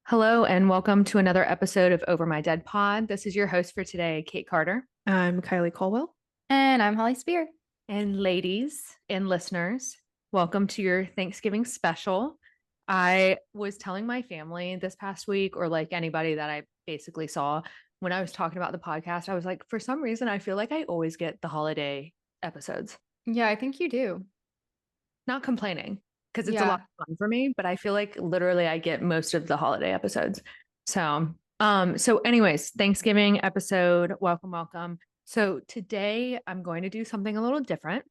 Hello and welcome to another episode of Over My Dead Pod. This is your host for today, Kate Carter. I'm Kylie Colwell. And I'm Holly Spear. And ladies and listeners, welcome to your Thanksgiving special. I was telling my family this past week, or like anybody that I basically saw when I was talking about the podcast, I was like, for some reason, I feel like I always get the holiday episodes. Yeah, I think you do. Not complaining because it's a lot Yeah. of fun for me, but I feel like literally I get most of the holiday episodes. So anyways, Thanksgiving episode, welcome, welcome. So today I'm going to do something a little different,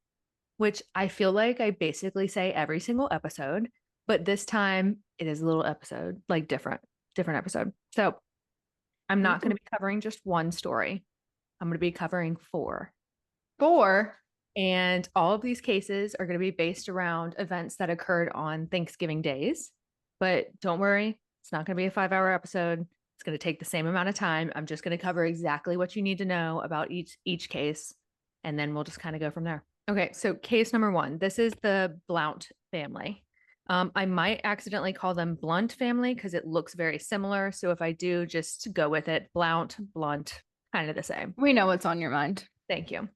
which I feel like I basically say every single episode, but this time it is a little episode, like different episode. So I'm not going to be covering just one story. I'm going to be covering four. Four. And all of these cases are going to be based around events that occurred on Thanksgiving days. But don't worry, it's not going to be a 5-hour episode. It's going to take the same amount of time. I'm just going to cover exactly what you need to know about each case, and then we'll just kind of go from there. Okay, so case number one. This is the Blount family. I might accidentally call them Blunt family because it looks very similar. So if I do, just go with it. Blount, Blunt, kind of the same. We know what's on your mind. Thank you.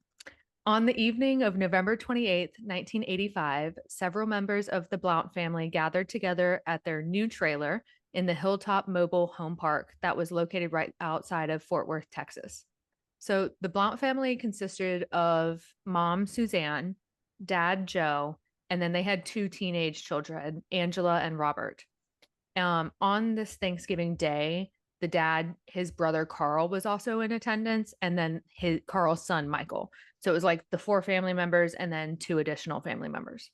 On the evening of November 28th, 1985, several members of the Blount family gathered together at their new trailer in the Hilltop Mobile Home Park that was located right outside of Fort Worth, Texas. So the Blount family consisted of mom, Suzanne, dad, Joe, and then they had two teenage children, Angela and Robert. On this Thanksgiving day, the dad, his brother Carl was also in attendance, and then Carl's son Michael. So it was like the four family members and then two additional family members.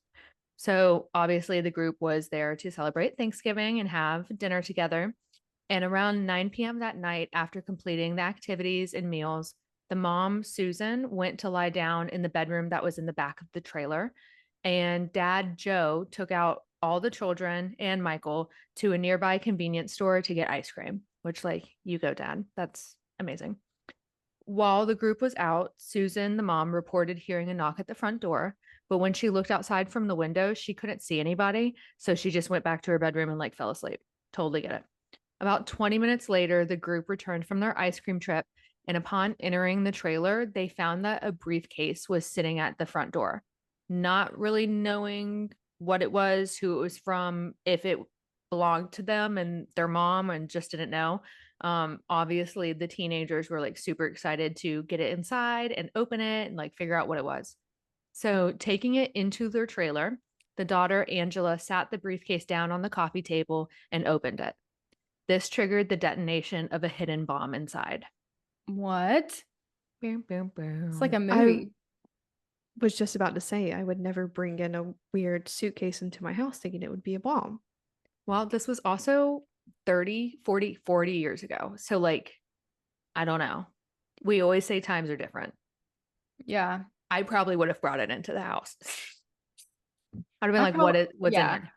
So obviously the group was there to celebrate Thanksgiving and have dinner together. And around 9 p.m. that night, after completing the activities and meals, the mom, Susan, went to lie down in the bedroom that was in the back of the trailer. And dad, Joe, took out all the children and Michael to a nearby convenience store to get ice cream, which, like, you go, dad. That's amazing. While the group was out, Susan, the mom, reported hearing a knock at the front door. But when she looked outside from the window, she couldn't see anybody. So she just went back to her bedroom and like fell asleep. Totally get it. About 20 minutes later, the group returned from their ice cream trip. And upon entering the trailer, they found that a briefcase was sitting at the front door. Not really knowing what it was, who it was from, if it belonged to them and their mom, and just didn't know. Obviously, the teenagers were like super excited to get it inside and open it and like figure out what it was. So, taking it into their trailer, the daughter, Angela, sat the briefcase down on the coffee table and opened it. This triggered the detonation of a hidden bomb inside. What? Boom, boom, It's like a boom. I movie. was just about to say I would never bring in a weird suitcase into my house thinking it would be a bomb. Well, this was also 30, 40 years ago. So, like, I don't know. We always say times are different. Yeah. I probably would have brought it into the house. I'd have been I like, probably, what's in yeah. here?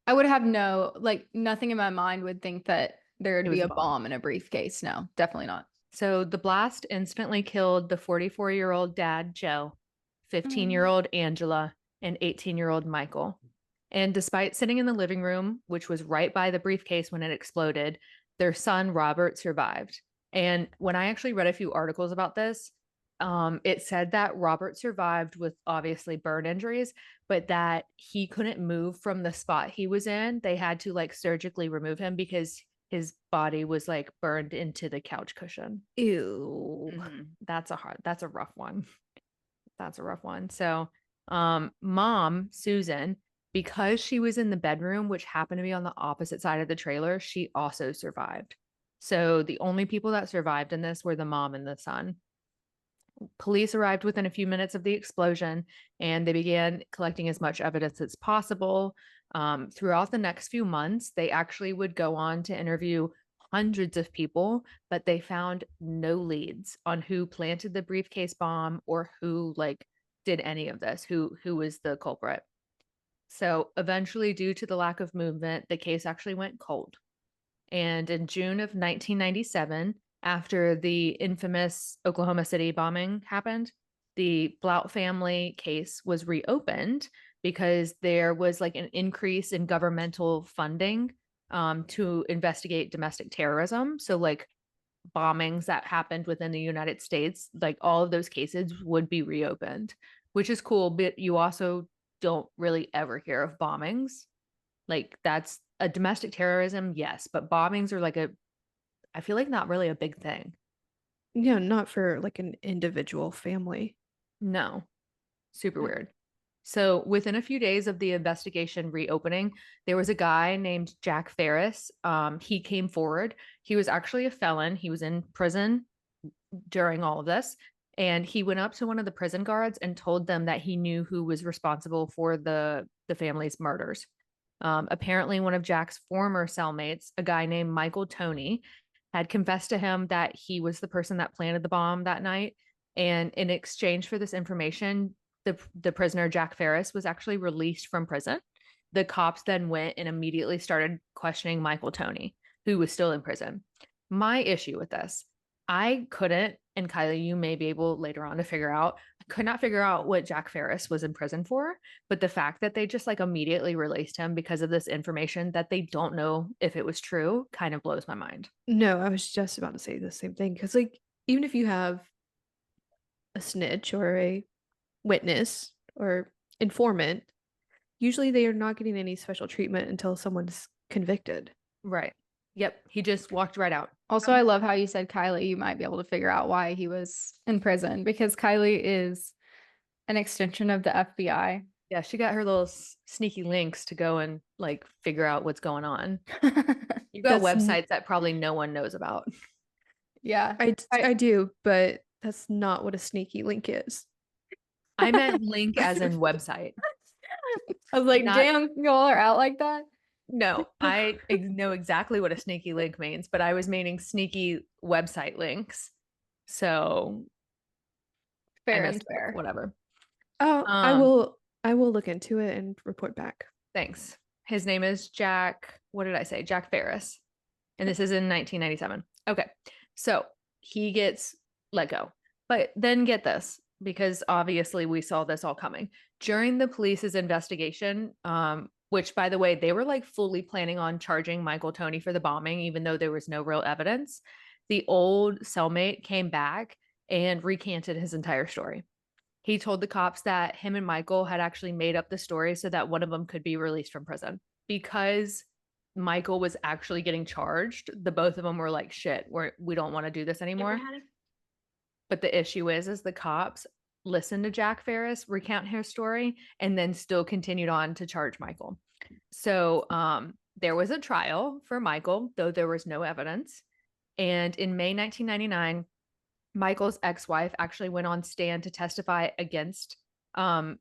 I would have nothing in my mind would think that there It would was be a a bomb. bomb in a briefcase. No, definitely not. So the blast instantly killed the 44-year-old dad, Joe, 15-year Mm. old Angela, and 18-year-old Michael. And despite sitting in the living room, which was right by the briefcase when it exploded, their son, Robert, survived. And when I actually read a few articles about this, it said that Robert survived with obviously burn injuries, but that he couldn't move from the spot he was in. They had to like surgically remove him because his body was like burned into the couch cushion. Ew. That's a rough one. That's a rough one. So, mom, Susan, because she was in the bedroom, which happened to be on the opposite side of the trailer, she also survived. So the only people that survived in this were the mom and the son. Police arrived within a few minutes of the explosion and they began collecting as much evidence as possible. Throughout the next few months, they actually would go on to interview hundreds of people, but they found no leads on who planted the briefcase bomb or who like did any of this, who was the culprit. So eventually, due to the lack of movement, the case actually went cold. And in June of 1997, after the infamous Oklahoma City bombing happened, the Blount family case was reopened because there was like an increase in governmental funding to investigate domestic terrorism. So like bombings that happened within the United States, like all of those cases would be reopened, which is cool. But you also don't really ever hear of bombings. Like that's a domestic terrorism, yes, but bombings are like I feel like not really a big thing. Yeah, not for like an individual family. No, super Yeah. weird. So within a few days of the investigation reopening, there was a guy named Jack Ferris. He came forward. He was actually a felon. He was in prison during all of this. And he went up to one of the prison guards and told them that he knew who was responsible for the family's murders. Apparently, one of Jack's former cellmates, a guy named Michael Tony, had confessed to him that he was the person that planted the bomb that night. And in exchange for this information, the prisoner Jack Ferris was actually released from prison. The cops then went and immediately started questioning Michael Tony, who was still in prison. My issue with this, I couldn't, and Kylie, you may be able later on to figure out, I could not figure out what Jack Ferris was in prison for. But the fact that they just like immediately released him because of this information that they don't know if it was true kind of blows my mind. No, I was just about to say the same thing because, like, even if you have a snitch or a witness or informant, usually they are not getting any special treatment until someone's convicted. Right. Yep. He just walked right out. Also, I love how you said Kylie, you might be able to figure out why he was in prison because Kylie is an extension of the FBI. Yeah, she got her little sneaky links to go and like figure out what's going on. You got websites that probably no one knows about. Yeah. I do, but that's not what a sneaky link is. I meant link as in website. I was like, Not- damn, y'all are out like that. No, I know exactly what a sneaky link means, but I was meaning sneaky website links. So Fair I and missed it. fair. Whatever. Oh, Um, I will look into it and report back. Thanks. His name is Jack. What did I say? Jack Ferris. And this is in 1997. Okay. So he gets let go. But then get this, because obviously we saw this all coming. During the police's investigation, which by the way, they were like fully planning on charging Michael Tony for the bombing, even though there was no real evidence. The old cellmate came back and recanted his entire story. He told the cops that him and Michael had actually made up the story so that one of them could be released from prison. Because Michael was actually getting charged, the both of them were like, shit, we don't want to do this anymore. But the issue is the cops listened to Jack Ferris recount his story and then still continued on to charge Michael. So there was a trial for Michael, though there was no evidence. And in May 1999, Michael's ex-wife actually went on stand to testify against him,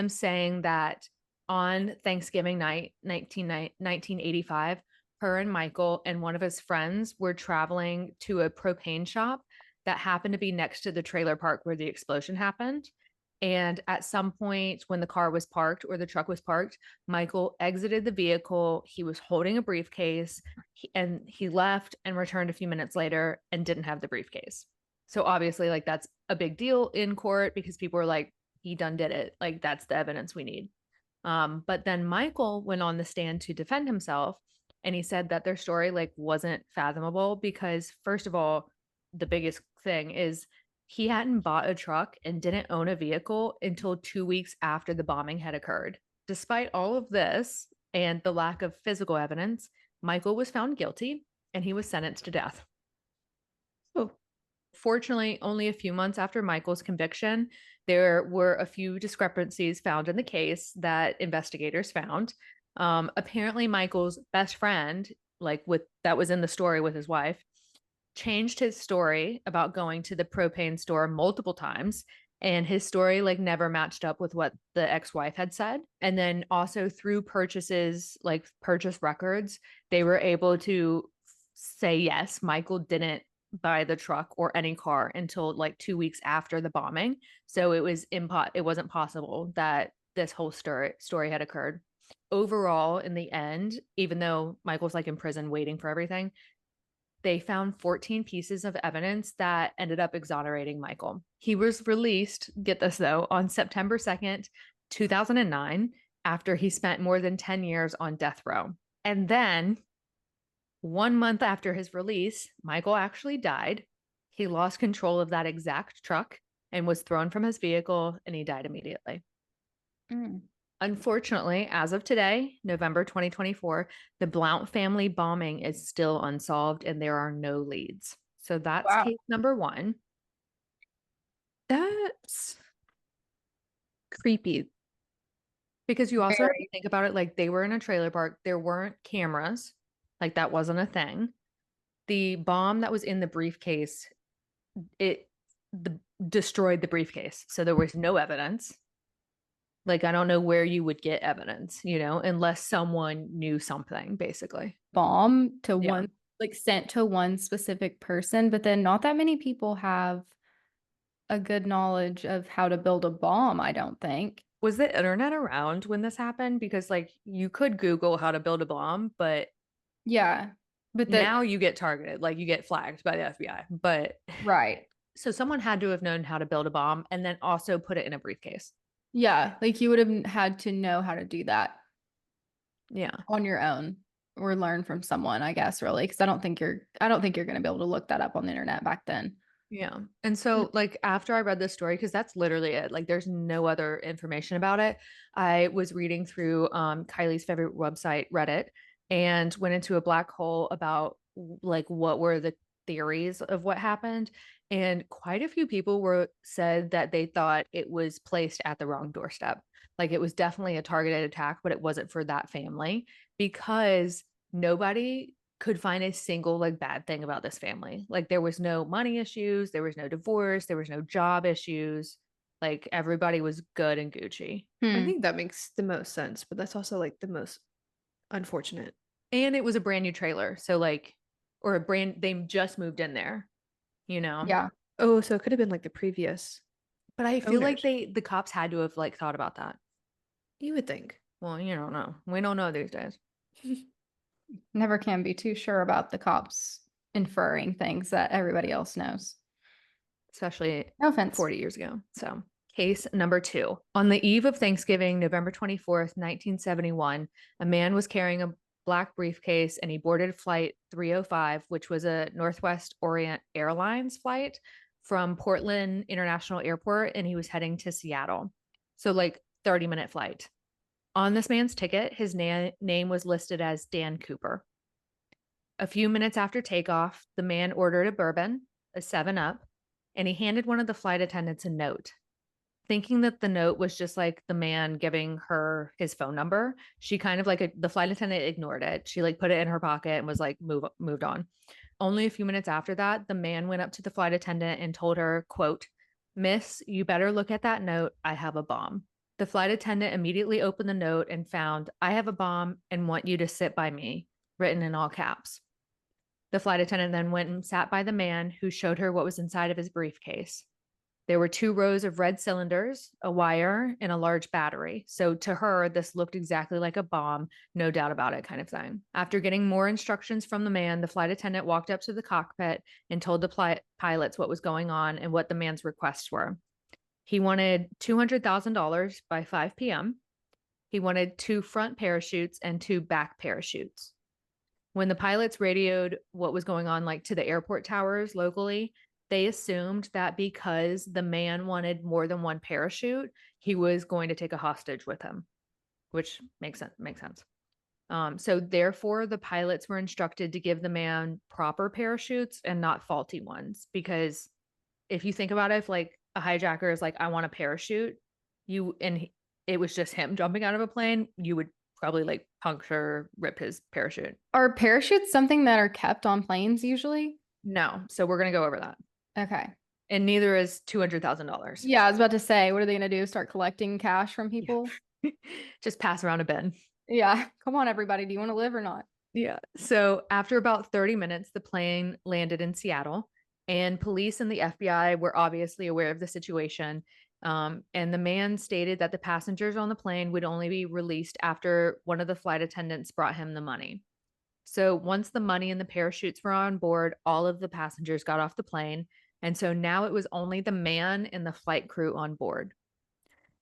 saying that on Thanksgiving night, 1985, her and Michael and one of his friends were traveling to a propane shop that happened to be next to the trailer park where the explosion happened. And at some point, when the car was parked or the truck was parked, Michael exited the vehicle. He was holding a briefcase and he left and returned a few minutes later and didn't have the briefcase. So obviously, like, that's a big deal in court because people are like, he done did it. Like, that's the evidence we need. But then Michael went on the stand to defend himself and he said that their story like wasn't fathomable because first of all, the biggest thing is he hadn't bought a truck and didn't own a vehicle until 2 weeks after the bombing had occurred. Despite all of this and the lack of physical evidence, Michael was found guilty and he was sentenced to death. Oh, Fortunately, only a few months after Michael's conviction, there were a few discrepancies found in the case that investigators found. Apparently, Michael's best friend, that was in the story with his wife, changed his story about going to the propane store multiple times. And his story like never matched up with what the ex-wife had said. And then also through purchases, like purchase records, they were able to say, yes, Michael didn't buy the truck or any car until like 2 weeks after the bombing. So it wasn't possible that this whole story had occurred. Overall, in the end, even though Michael's like in prison waiting for everything, they found 14 pieces of evidence that ended up exonerating Michael. He was released, get this though, on September 2nd, 2009, after he spent more than 10 years on death row. And then 1 month after his release, Michael actually died. He lost control of that exact truck and was thrown from his vehicle, and he died immediately. Mm. Unfortunately, as of today, November 2024, the Blount family bombing is still unsolved and there are no leads. So that's Wow. case number one. That's creepy. Because you also have to Very. think about it like they were in a trailer park, there weren't cameras, like that wasn't a thing. The bomb that was in the briefcase, it destroyed the briefcase. So there was no evidence. Like, I don't know where you would get evidence, unless someone knew something, basically. Bomb to Yeah. one, like sent to one specific person, but then not that many people have a good knowledge of how to build a bomb, I don't think. Was the internet around when this happened? Because, like, you could Google how to build a bomb, but Yeah. But now you get targeted, like, you get flagged by the FBI. But right. so someone had to have known how to build a bomb and then also put it in a briefcase. Yeah, like you would have had to know how to do that Yeah. on your own or learn from someone, I guess, really, because I don't think you're going to be able to look that up on the internet back then. Yeah. And so, like, after I read this story, because that's literally it, like, there's no other information about it. I was reading through Kylie's favorite website, Reddit, and went into a black hole about like what were the theories of what happened. And quite a few people were said that they thought it was placed at the wrong doorstep. Like, it was definitely a targeted attack, but it wasn't for that family because nobody could find a single like bad thing about this family. Like, there was no money issues, there was no divorce, there was no job issues. Like, everybody was good and Gucci. I Hmm. think that makes the most sense, but that's also like the most unfortunate. And it was a brand new trailer. So like, or a brand, they just moved in there, you know? Yeah. Oh, so it could have been like the previous But I feel like owners. the cops had to have like thought about that. You would think. Well, you don't know. We don't know these days, Never can be too sure about the cops inferring things that everybody else knows. especially No offense. 40 years ago. So, case number two. On the eve of Thanksgiving, November 24th, 1971, a man was carrying a black briefcase and he boarded flight 305, which was a Northwest Orient Airlines flight from Portland International Airport, and he was heading to Seattle. So, like, 30-minute flight. On this man's ticket, his name was listed as Dan Cooper. A few minutes after takeoff, the man ordered a bourbon, a 7 Up, and he handed one of the flight attendants a note. Thinking that the note was just like the man giving her his phone number, she kind of like the flight attendant ignored it. She like put it in her pocket and was like moved on. Only a few minutes after that, the man went up to the flight attendant and told her, quote, "Miss, you better look at that note. I have a bomb." The flight attendant immediately opened the note and found, "I have a bomb and want you to sit by me," written in all caps. The flight attendant then went and sat by the man, who showed her what was inside of his briefcase. There were 2 rows of red cylinders, a wire, and a large battery. So to her, this looked exactly like a bomb, no doubt about it, kind of thing. After getting more instructions from the man, the flight attendant walked up to the cockpit and told the pilots what was going on and what the man's requests were. He wanted $200,000 by 5 p.m. He wanted 2 front parachutes and 2 back parachutes. When the pilots radioed what was going on, like to the airport towers locally, they assumed that because the man wanted more than one parachute, he was going to take a hostage with him, which makes sense. So therefore, the pilots were instructed to give the man proper parachutes and not faulty ones. Because if you think about it, if like a hijacker is like, "I want a parachute," it was just him jumping out of a plane, you would probably like puncture, rip his parachute. Are parachutes something that are kept on planes usually? No. So we're going to go over that. Okay. And neither is $200,000. Yeah, I was about to say, what are they going to do? Start collecting cash from people? Just pass around a bin. Yeah. Come on, everybody. Do you want to live or not? Yeah. So after about 30 minutes, the plane landed in Seattle, and police and the FBI were obviously aware of the situation. And the man stated that the passengers on the plane would only be released after one of the flight attendants brought him the money. So once the money and the parachutes were on board, all of the passengers got off the plane. And so now it was only the man and the flight crew on board.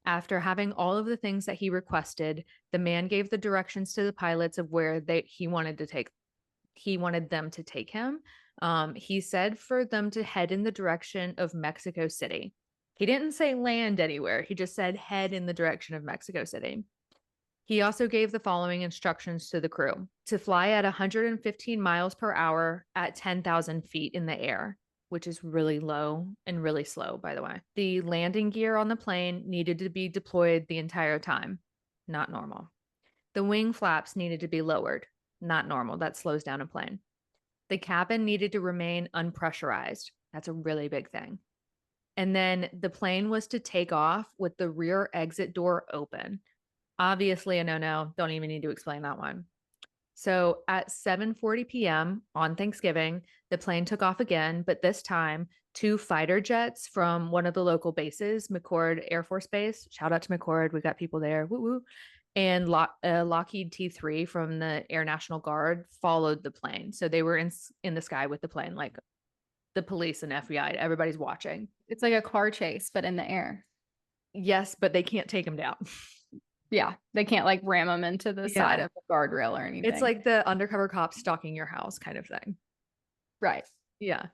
After having all of the things that he requested, the man gave the directions to the pilots of where he wanted to take he wanted them to take him. He said for them to head in the direction of Mexico City. He didn't say land anywhere. He just said head in the direction of Mexico City. He also gave the following instructions to the crew: to fly at 115 miles per hour at 10,000 feet in the air, which is really low and really slow, by the way. The landing gear on the plane needed to be deployed the entire time. Not normal. The wing flaps needed to be lowered. Not normal. That slows down a plane. The cabin needed to remain unpressurized. That's a really big thing. And then the plane was to take off with the rear exit door open. Obviously a no-no. Don't even need to explain that one. So at 7:40 p.m. on Thanksgiving, the plane took off again, but this time 2 fighter jets from one of the local bases, McCord Air Force Base. Shout out to McCord. We got people there. Woo woo. And Lockheed T3 from the Air National Guard followed the plane. So they were in the sky with the plane, like the police and FBI. Everybody's watching. It's like a car chase, but in the air. Yes, but they can't take them down. Yeah, they can't like ram them into the side Yeah. of the guardrail or anything. It's like the undercover cop stalking your house kind of thing. right. Yeah.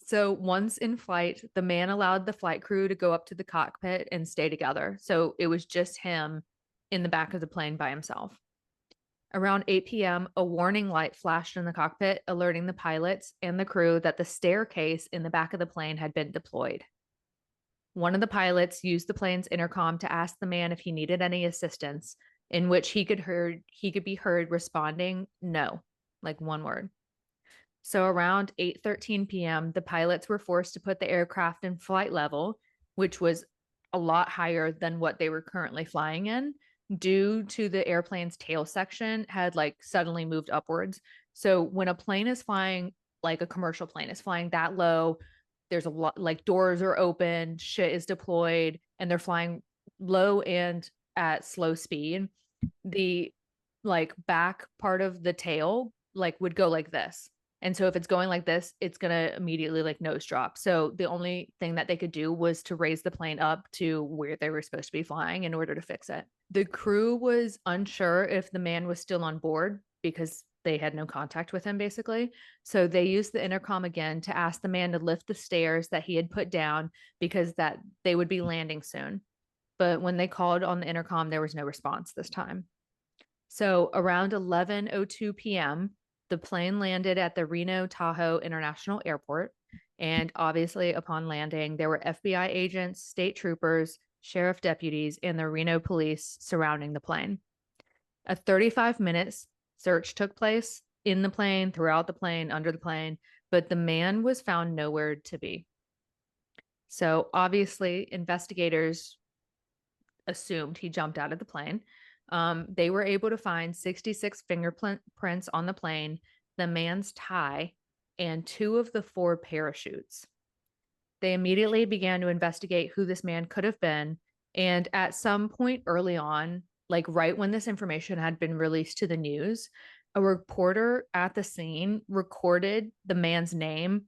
So once in flight, the man allowed the flight crew to go up to the cockpit and stay together. So it was just him in the back of the plane by himself. Around 8 p.m., a warning light flashed in the cockpit, alerting the pilots and the crew that the staircase in the back of the plane had been deployed. One of the pilots used the plane's intercom to ask the man if he needed any assistance, in which he could be heard responding no, like one word. So around 8:13 p.m., the pilots were forced to put the aircraft in flight level, which was a lot higher than what they were currently flying in, due to the airplane's tail section had like suddenly moved upwards. So when a plane is flying, like a commercial plane is flying that low, there's a lot, like doors are open, shit is deployed, and they're flying low and at slow speed. The like back part of the tail like would go like this. And so if it's going like this, it's going to immediately like nose drop. So the only thing that they could do was to raise the plane up to where they were supposed to be flying in order to fix it. The crew was unsure if the man was still on board because they had no contact with him basically. So they used the intercom again to ask the man to lift the stairs that he had put down because that they would be landing soon. But when they called on the intercom, there was no response this time. So around 11:02 p.m., the plane landed at the Reno Tahoe International Airport. And obviously, upon landing, there were FBI agents, state troopers, sheriff deputies, and the Reno police surrounding the plane. A 35-minute search took place in the plane, throughout the plane, under the plane, but the man was found nowhere to be. So obviously, investigators assumed he jumped out of the plane. They were able to find 66 fingerprints on the plane, the man's tie, and 2 of the 4 parachutes. They immediately began to investigate who this man could have been. And at some point early on, like right when this information had been released to the news, a reporter at the scene recorded the man's name,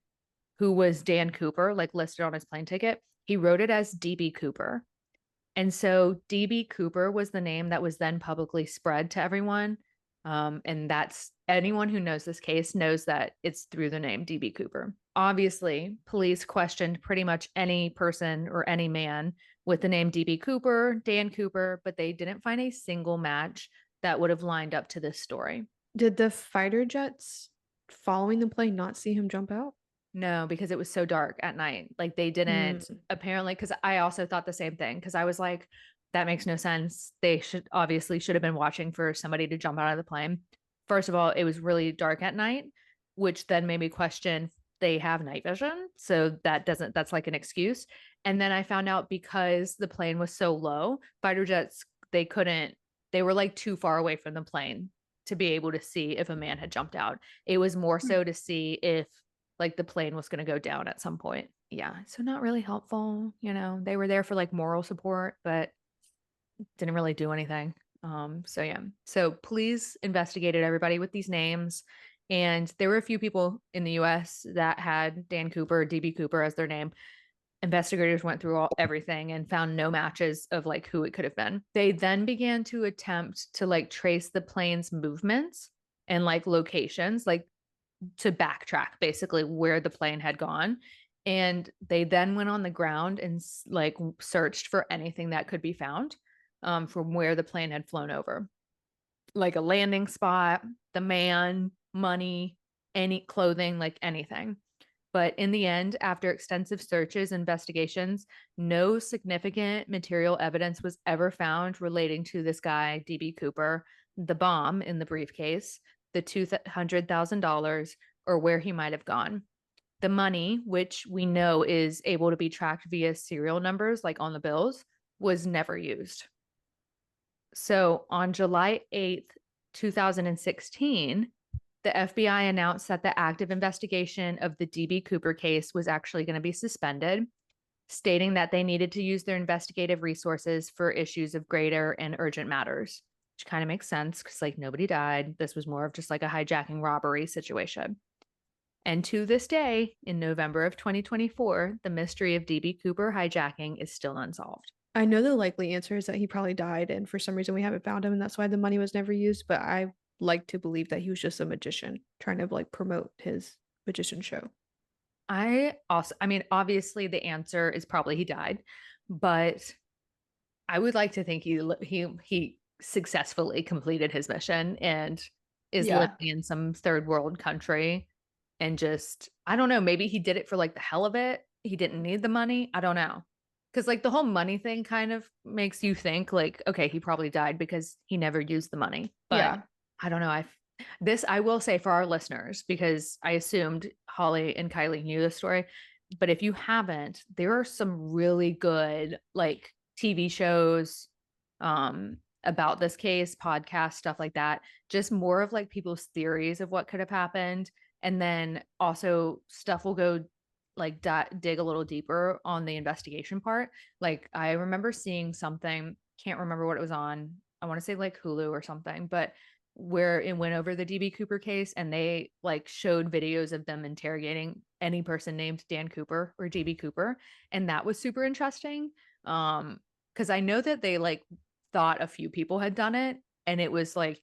who was Dan Cooper, like listed on his plane ticket. He wrote it as DB Cooper. And so DB Cooper was the name that was then publicly spread to everyone. And that's anyone who knows this case knows that it's through the name DB Cooper. Obviously, police questioned pretty much any person or any man with the name DB Cooper, Dan Cooper, but they didn't find a single match that would have lined up to this story. Did the fighter jets following the plane not see him jump out? No, because it was so dark at night. Like they didn't apparently, because I also thought the same thing. Because I was like, that makes no sense. They should have been watching for somebody to jump out of the plane. First of all, it was really dark at night, which then made me question they have night vision. So that's like an excuse. And then I found out because the plane was so low, fighter jets, they were like too far away from the plane to be able to see if a man had jumped out. It was more so to see if like the plane was going to go down at some point. Yeah. So not really helpful. They were there for like moral support, but didn't really do anything. So yeah. So police investigated everybody with these names. And there were a few people in the US that had Dan Cooper, DB Cooper as their name. Investigators went through everything and found no matches of like who it could have been. They then began to attempt to like trace the plane's movements and like locations. Like to backtrack basically where the plane had gone. And they then went on the ground and like searched for anything that could be found from where the plane had flown over, like a landing spot, the man, money, any clothing, like anything. But in the end, after extensive searches and investigations, no significant material evidence was ever found relating to this guy, DB Cooper, the bomb in the briefcase, the $200,000, or where he might have gone. The money, which we know is able to be tracked via serial numbers, like on the bills, was never used. So on July 8th, 2016, the FBI announced that the active investigation of the DB Cooper case was actually going to be suspended, stating that they needed to use their investigative resources for issues of greater and urgent matters, which kind of makes sense because, like, nobody died. This was more of just like a hijacking robbery situation. And to this day, in November of 2024, the mystery of DB Cooper hijacking is still unsolved. I know the likely answer is that he probably died, and for some reason we haven't found him, and that's why the money was never used. But I like to believe that he was just a magician trying to like promote his magician show. I mean, obviously the answer is probably he died, but I would like to think he successfully completed his mission and is Yeah. living in some third world country and just, I don't know, maybe he did it for like the hell of it. He didn't need the money. I don't know. Because like the whole money thing kind of makes you think like, okay, he probably died because he never used the money. But Yeah. I don't know. I will say for our listeners, because I assumed Holly and Kylie knew the story. But if you haven't, there are some really good like TV shows about this case, podcasts, stuff like that. Just more of like people's theories of what could have happened. And then also stuff will go like dig a little deeper on the investigation part. Like I remember seeing something, can't remember what it was on. I want to say like Hulu or something, but where it went over the DB Cooper case and they like showed videos of them interrogating any person named Dan Cooper or DB Cooper. And that was super interesting. Because I know that they like thought a few people had done it and it was like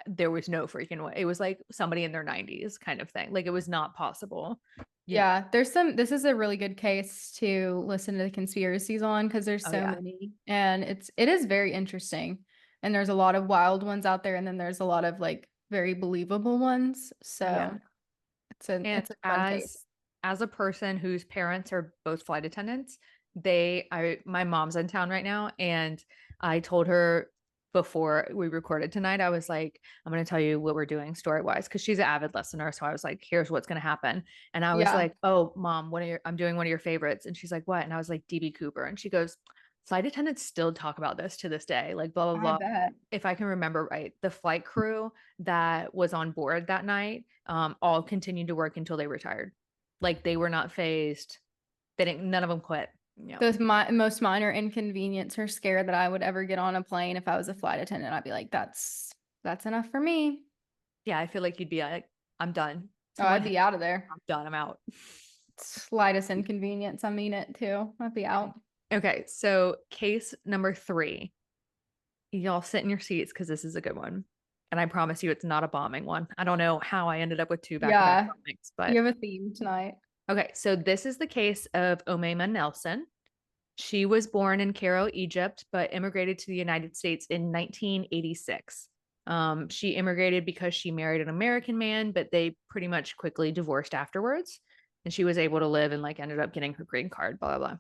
there was no freaking way. It was like somebody in their 90s kind of thing. Like it was not possible. Yeah, this is a really good case to listen to the conspiracies on because there's Oh, so yeah. many and it is very interesting. And there's a lot of wild ones out there and then there's a lot of like very believable ones. Yeah. So And it's a fun case. as a person whose parents are both flight attendants, my mom's in town right now, and I told her before we recorded tonight, I was like, I'm going to tell you what we're doing story wise because she's an avid listener. So I was like, here's what's going to happen. And I was Yeah, like, oh, mom, I'm doing one of your favorites. And she's like, what? And I was like, DB Cooper. And she goes, flight attendants still talk about this to this day, like blah, blah, I blah. bet. If I can remember right, the flight crew that was on board that night all continued to work until they retired. Like they were not phased. None of them quit. Yeah. The most minor inconvenience or scare that I would ever get on a plane if I was a flight attendant, I'd be like, that's enough for me. Yeah. I feel like you'd be like, I'm done. Oh, I'd be out of there. I'm done. I'm out. Slightest inconvenience, I mean it too. I'd be out. Okay. So case number 3. Y'all sit in your seats because this is a good one. And I promise you it's not a bombing one. I don't know how I ended up with 2 back-to-back Yeah, bombings, but you have a theme tonight. okay. So this is the case of Omema Nelson. She was born in Cairo, Egypt, but immigrated to the United States in 1986. She immigrated because she married an American man, but they pretty much quickly divorced afterwards. And she was able to live and like ended up getting her green card, blah, blah, blah.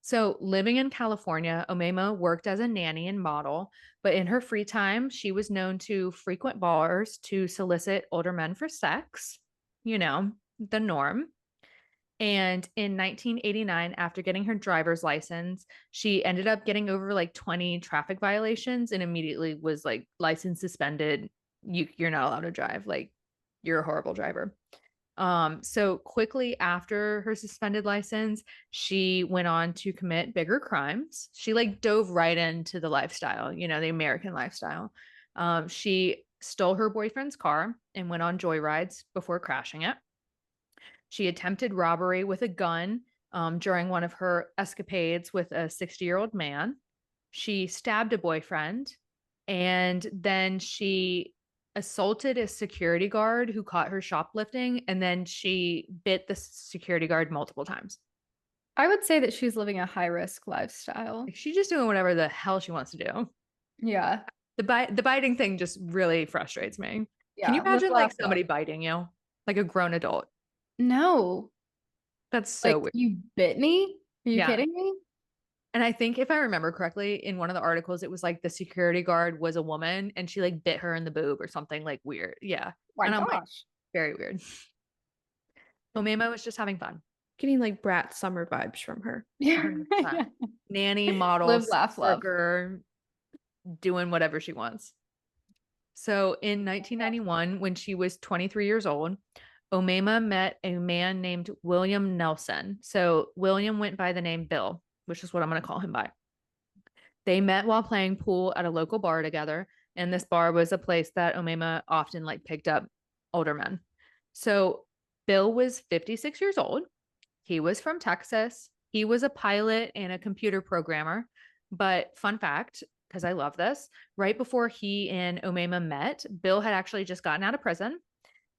So, living in California, Omema worked as a nanny and model, but in her free time, she was known to frequent bars to solicit older men for sex, you know, the norm. And in 1989, after getting her driver's license, she ended up getting over like 20 traffic violations and immediately was like license suspended. You're not allowed to drive. Like you're a horrible driver. So quickly after her suspended license, she went on to commit bigger crimes. She like dove right into the lifestyle, you know, the American lifestyle. She stole her boyfriend's car and went on joyrides before crashing it. She attempted robbery with a gun during one of her escapades with a 60-year-old man. She stabbed a boyfriend and then she assaulted a security guard who caught her shoplifting, and then she bit the security guard multiple times. I would say that she's living a high risk lifestyle. Like, she's just doing whatever the hell she wants to do. Yeah. The biting thing just really frustrates me. Can you Yeah. Let's imagine like laugh somebody up. biting you? Like a grown adult. No. That's so Like, weird. you bit me? Are you Yeah. kidding me? And I think if I remember correctly, in one of the articles, it was like the security guard was a woman and she like bit her in the boob or something like weird. Yeah. My And I'm like, gosh. very weird. Omema was just having fun. Getting like brat summer vibes from her. Yeah. 100%. Nanny, model, Live, laugh, love. worker, doing whatever she wants. So in 1991, when she was 23 years old, Omema met a man named William Nelson. So William went by the name Bill, which is what I'm going to call him by. They met while playing pool at a local bar together, and this bar was a place that Omema often like picked up older men. So Bill was 56 years old. He was from Texas. He was a pilot and a computer programmer. But fun fact, because I love this, right before he and Omema met, Bill had actually just gotten out of prison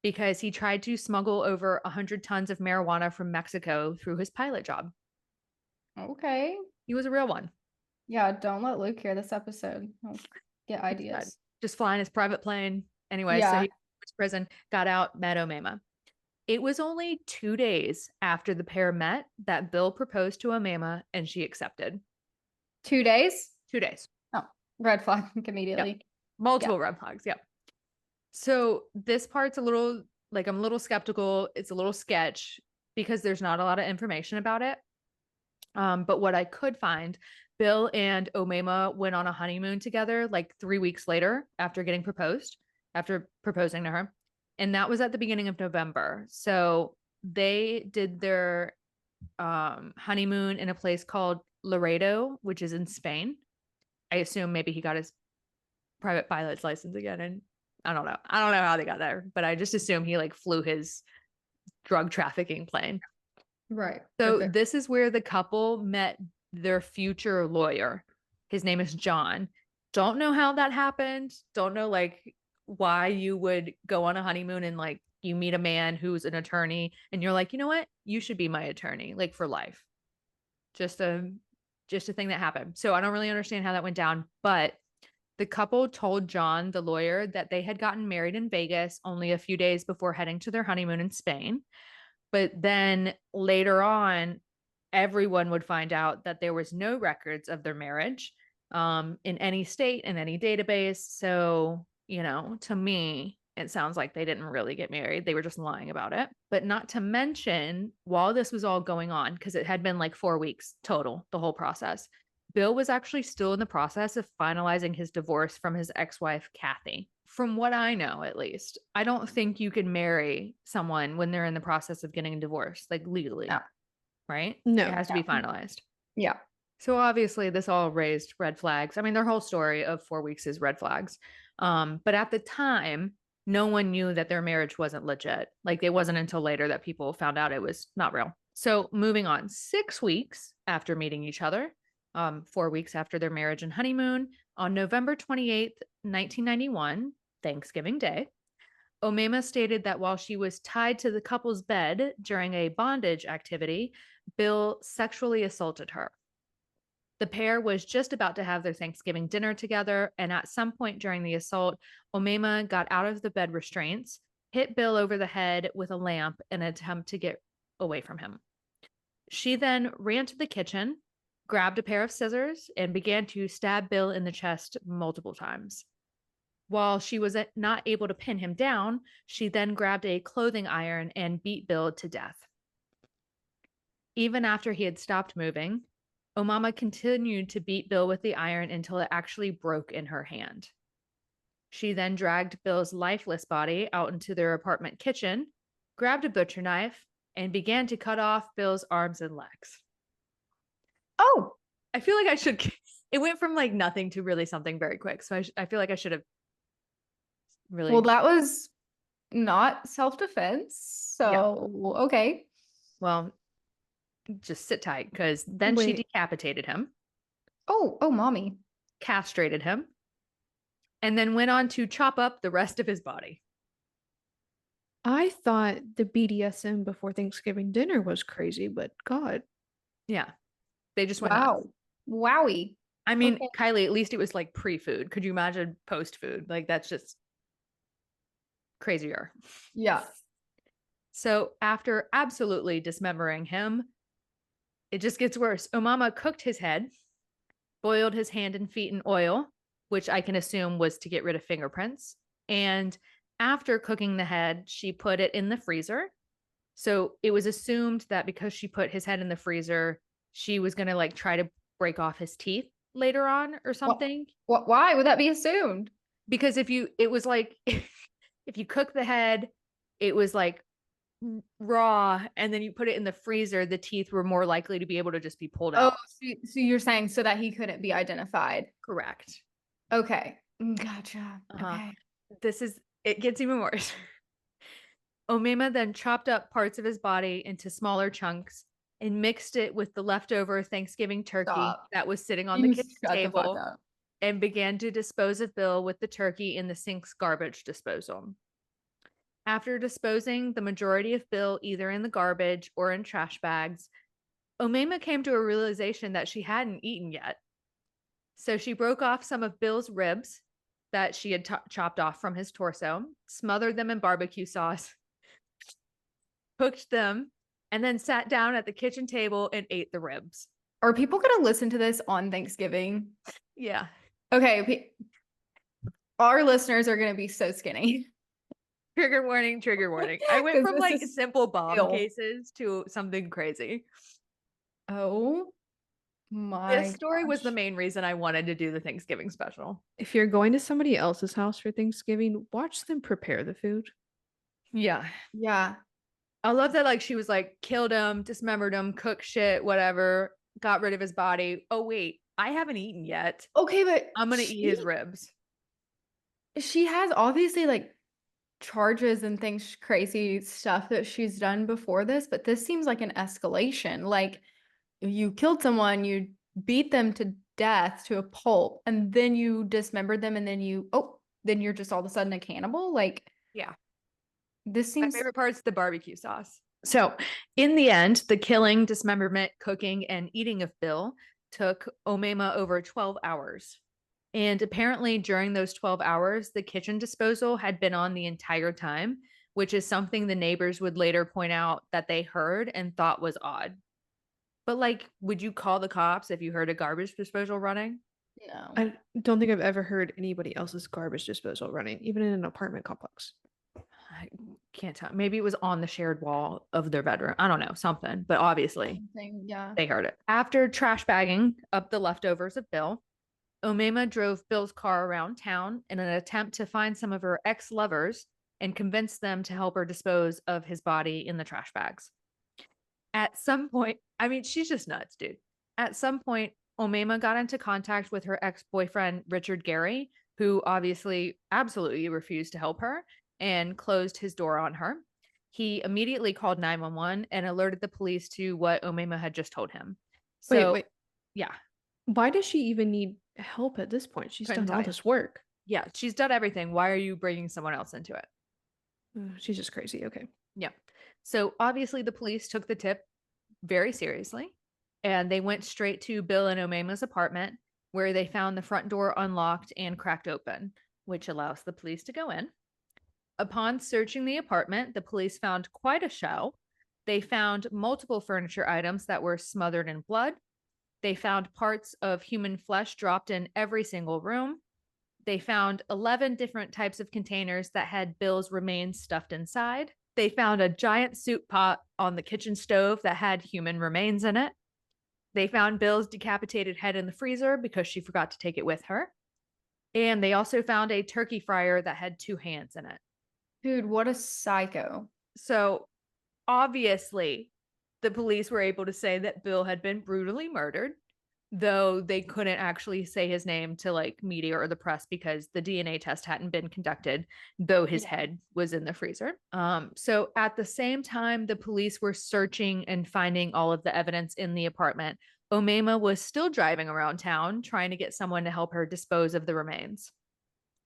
because he tried to smuggle over 100 tons of marijuana from Mexico through his pilot job. Okay. He was a real one. Yeah, don't let Luke hear this episode. He'll get ideas. Just flying his private plane. Anyway, so Yeah. he went to prison, got out, met Omema. It was only 2 days after the pair met that Bill proposed to Omema and she accepted. 2 days? 2 days. Oh, red flag immediately. Yep. Multiple red flags. Yep. So this part's a little like I'm a little skeptical. It's a little sketch because there's not a lot of information about it. But what I could find, Bill and Omema went on a honeymoon together like 3 weeks later after proposing to her. And that was at the beginning of November. So they did their honeymoon in a place called Laredo, which is in Spain. I assume maybe he got his private pilot's license again. And I don't know. I don't know how they got there, but I just assume he like flew his drug trafficking plane. Right. So Perfect. this is where the couple met their future lawyer. His name is John. Don't know how that happened. Don't know like why you would go on a honeymoon and like you meet a man who's an attorney and you're like, you know what? You should be my attorney, like for life. Just a thing that happened. So I don't really understand how that went down, but the couple told John, the lawyer, that they had gotten married in Vegas only a few days before heading to their honeymoon in Spain. But then later on, everyone would find out that there was no records of their marriage in any state, in any database. So, to me, it sounds like they didn't really get married. They were just lying about it. But not to mention, while this was all going on, because it had been like 4 weeks total, the whole process, Bill was actually still in the process of finalizing his divorce from his ex-wife, Kathy. From what I know, at least, I don't think you can marry someone when they're in the process of getting a divorce, like legally. No. Right? No. It has to be finalized. Yeah. So obviously this all raised red flags. I mean, their whole story of 4 weeks is red flags. But at the time, no one knew that their marriage wasn't legit. Like it wasn't until later that people found out it was not real. So moving on, 6 weeks after meeting each other, 4 weeks after their marriage and honeymoon, on November 28th, 1991, Thanksgiving Day, Omema stated that while she was tied to the couple's bed during a bondage activity, Bill sexually assaulted her. The pair was just about to have their Thanksgiving dinner together, and at some point during the assault, Omema got out of the bed restraints, hit Bill over the head with a lamp in an attempt to get away from him. She then ran to the kitchen, grabbed a pair of scissors, and began to stab Bill in the chest multiple times. While she was not able to pin him down, she then grabbed a clothing iron and beat Bill to death. Even after he had stopped moving, Omama continued to beat Bill with the iron until it actually broke in her hand. She then dragged Bill's lifeless body out into their apartment kitchen, grabbed a butcher knife, and began to cut off Bill's arms and legs. Oh, I feel like it went from like nothing to really something very quick. So I feel like I should have really. well, that was not self-defense. So, okay. Well, just sit tight because then she Wait. decapitated him, Oh, mommy. castrated him, and then went on to chop up the rest of his body. I thought the BDSM before Thanksgiving dinner was crazy, but God. Yeah. They just went nuts. Wow. Wowie. I mean, Okay. Kylie, at least it was like pre-food. Could you imagine post-food? Like that's just crazier. Yeah. So after absolutely dismembering him, it just gets worse. Omama cooked his head, boiled his hand and feet in oil, which I can assume was to get rid of fingerprints. And after cooking the head, she put it in the freezer. So it was assumed that because she put his head in the freezer, she was going to like try to break off his teeth later on or something. Why would that be assumed? Because it was like, if you cook the head, it was like raw, and then you put it in the freezer, the teeth were more likely to be able to just be pulled Oh, out. so you're saying so that he couldn't be identified. Correct. Okay. Gotcha. Okay. It gets even worse. Omema then chopped up parts of his body into smaller chunks and mixed it with the leftover Thanksgiving turkey Stop. that was sitting on the You kitchen shut the fuck table up. and began to dispose of Bill with the turkey in the sink's garbage disposal. After disposing the majority of Bill either in the garbage or in trash bags, Omema came to a realization that she hadn't eaten yet. So she broke off some of Bill's ribs that she had chopped off from his torso, smothered them in barbecue sauce, cooked them, and then sat down at the kitchen table and ate the ribs. Are people going to listen to this on Thanksgiving? Yeah. Okay. Our listeners are going to be so skinny. Trigger warning, trigger warning. I went 'Cause from this like is simple bomb ill. cases to something crazy. Oh my This story was the gosh. main reason I wanted to do the Thanksgiving special. If you're going to somebody else's house for Thanksgiving, watch them prepare the food. Yeah. Yeah. I love that like she was like killed him, dismembered him, cooked shit, whatever, got rid of his body. Oh wait, I haven't eaten yet. Okay, but I'm gonna eat his ribs. she has obviously like charges and things, crazy stuff that she's done before this, but this seems like an escalation. Like you killed someone, you beat them to death to a pulp, and then you dismembered them, and then then you're just all of a sudden a cannibal. Like Yeah. this My seems favorite part's the barbecue sauce. So, in the end, the killing, dismemberment, cooking, and eating of Bill took Omema over 12 hours. And apparently, during those 12 hours, the kitchen disposal had been on the entire time, which is something the neighbors would later point out that they heard and thought was odd. But, like, would you call the cops if you heard a garbage disposal running? no. I don't think I've ever heard anybody else's garbage disposal running, even in an apartment complex. I can't tell. Maybe it was on the shared wall of their bedroom. I don't know, something, but obviously Yeah. they heard it. After trash bagging up the leftovers of Bill, Omema drove Bill's car around town in an attempt to find some of her ex-lovers and convince them to help her dispose of his body in the trash bags. At some point, I mean, she's just nuts, dude. At some point, Omema got into contact with her ex-boyfriend, Richard Gary, who obviously absolutely refused to help her and closed his door on her. He immediately called 911 and alerted the police to what Omema had just told him. So, Wait. yeah, Why does she even need help at this point? She's couldn't done tell all you. this work. Yeah, she's done everything. Why are you bringing someone else into it? She's just crazy. Okay. Yeah. So obviously the police took the tip very seriously and they went straight to Bill and Omema's apartment where they found the front door unlocked and cracked open, which allows the police to go in. Upon searching the apartment, the police found quite a show. They found multiple furniture items that were smothered in blood. They found parts of human flesh dropped in every single room. They found 11 different types of containers that had Bill's remains stuffed inside. They found a giant soup pot on the kitchen stove that had human remains in it. They found Bill's decapitated head in the freezer because she forgot to take it with her. And they also found a turkey fryer that had 2 hands in it. Dude, what a psycho. So obviously, the police were able to say that Bill had been brutally murdered, though they couldn't actually say his name to like media or the press because the DNA test hadn't been conducted, though his head was in the freezer. So at the same time, the police were searching and finding all of the evidence in the apartment. Omema was still driving around town trying to get someone to help her dispose of the remains.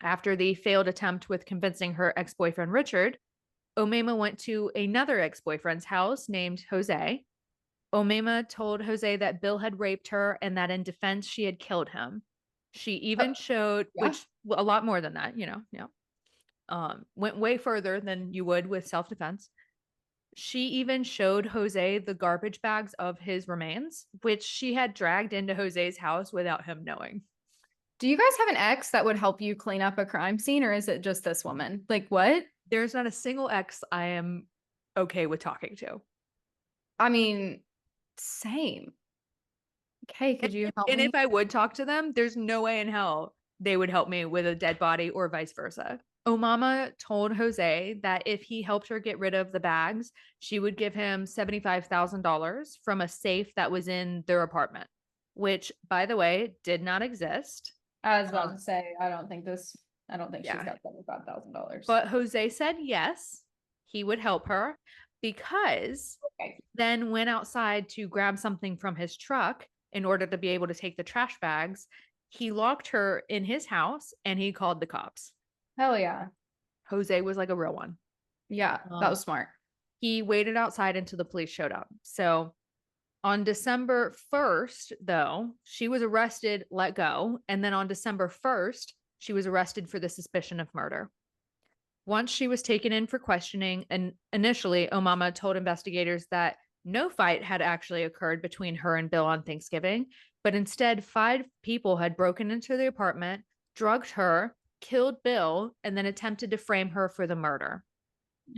After the failed attempt with convincing her ex-boyfriend Richard, Omema went to another ex-boyfriend's house named Jose. Omema told Jose that Bill had raped her and that in defense she had killed him. She even showed, yeah. which a lot more than that, went way further than you would with self-defense. She even showed Jose the garbage bags of his remains, which she had dragged into Jose's house without him knowing. Do you guys have an ex that would help you clean up a crime scene, or is it just this woman? Like, what? There's not a single ex I am okay with talking to. I mean, same. Okay, could you help And me? if I would talk to them, there's no way in hell they would help me with a dead body or vice versa. Omama told Jose that if he helped her get rid of the bags, she would give him $75,000 from a safe that was in their apartment, which, by the way, did not exist. I was about to say, I don't think she's Yeah. got $75,000. But Jose said yes, he would help her because Okay. then went outside to grab something from his truck in order to be able to take the trash bags. He locked her in his house and he called the cops. Hell yeah. Jose was like a real one. Yeah, that was smart. He waited outside until the police showed up. So on December 1st, though, she was arrested, let go. And then on December 1st, she was arrested for the suspicion of murder. Once she was taken in for questioning, and initially, Omama told investigators that no fight had actually occurred between her and Bill on Thanksgiving, but instead, 5 people had broken into the apartment, drugged her, killed Bill, and then attempted to frame her for the murder.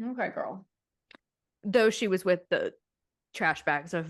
Okay, girl. Though she was with the trash bags of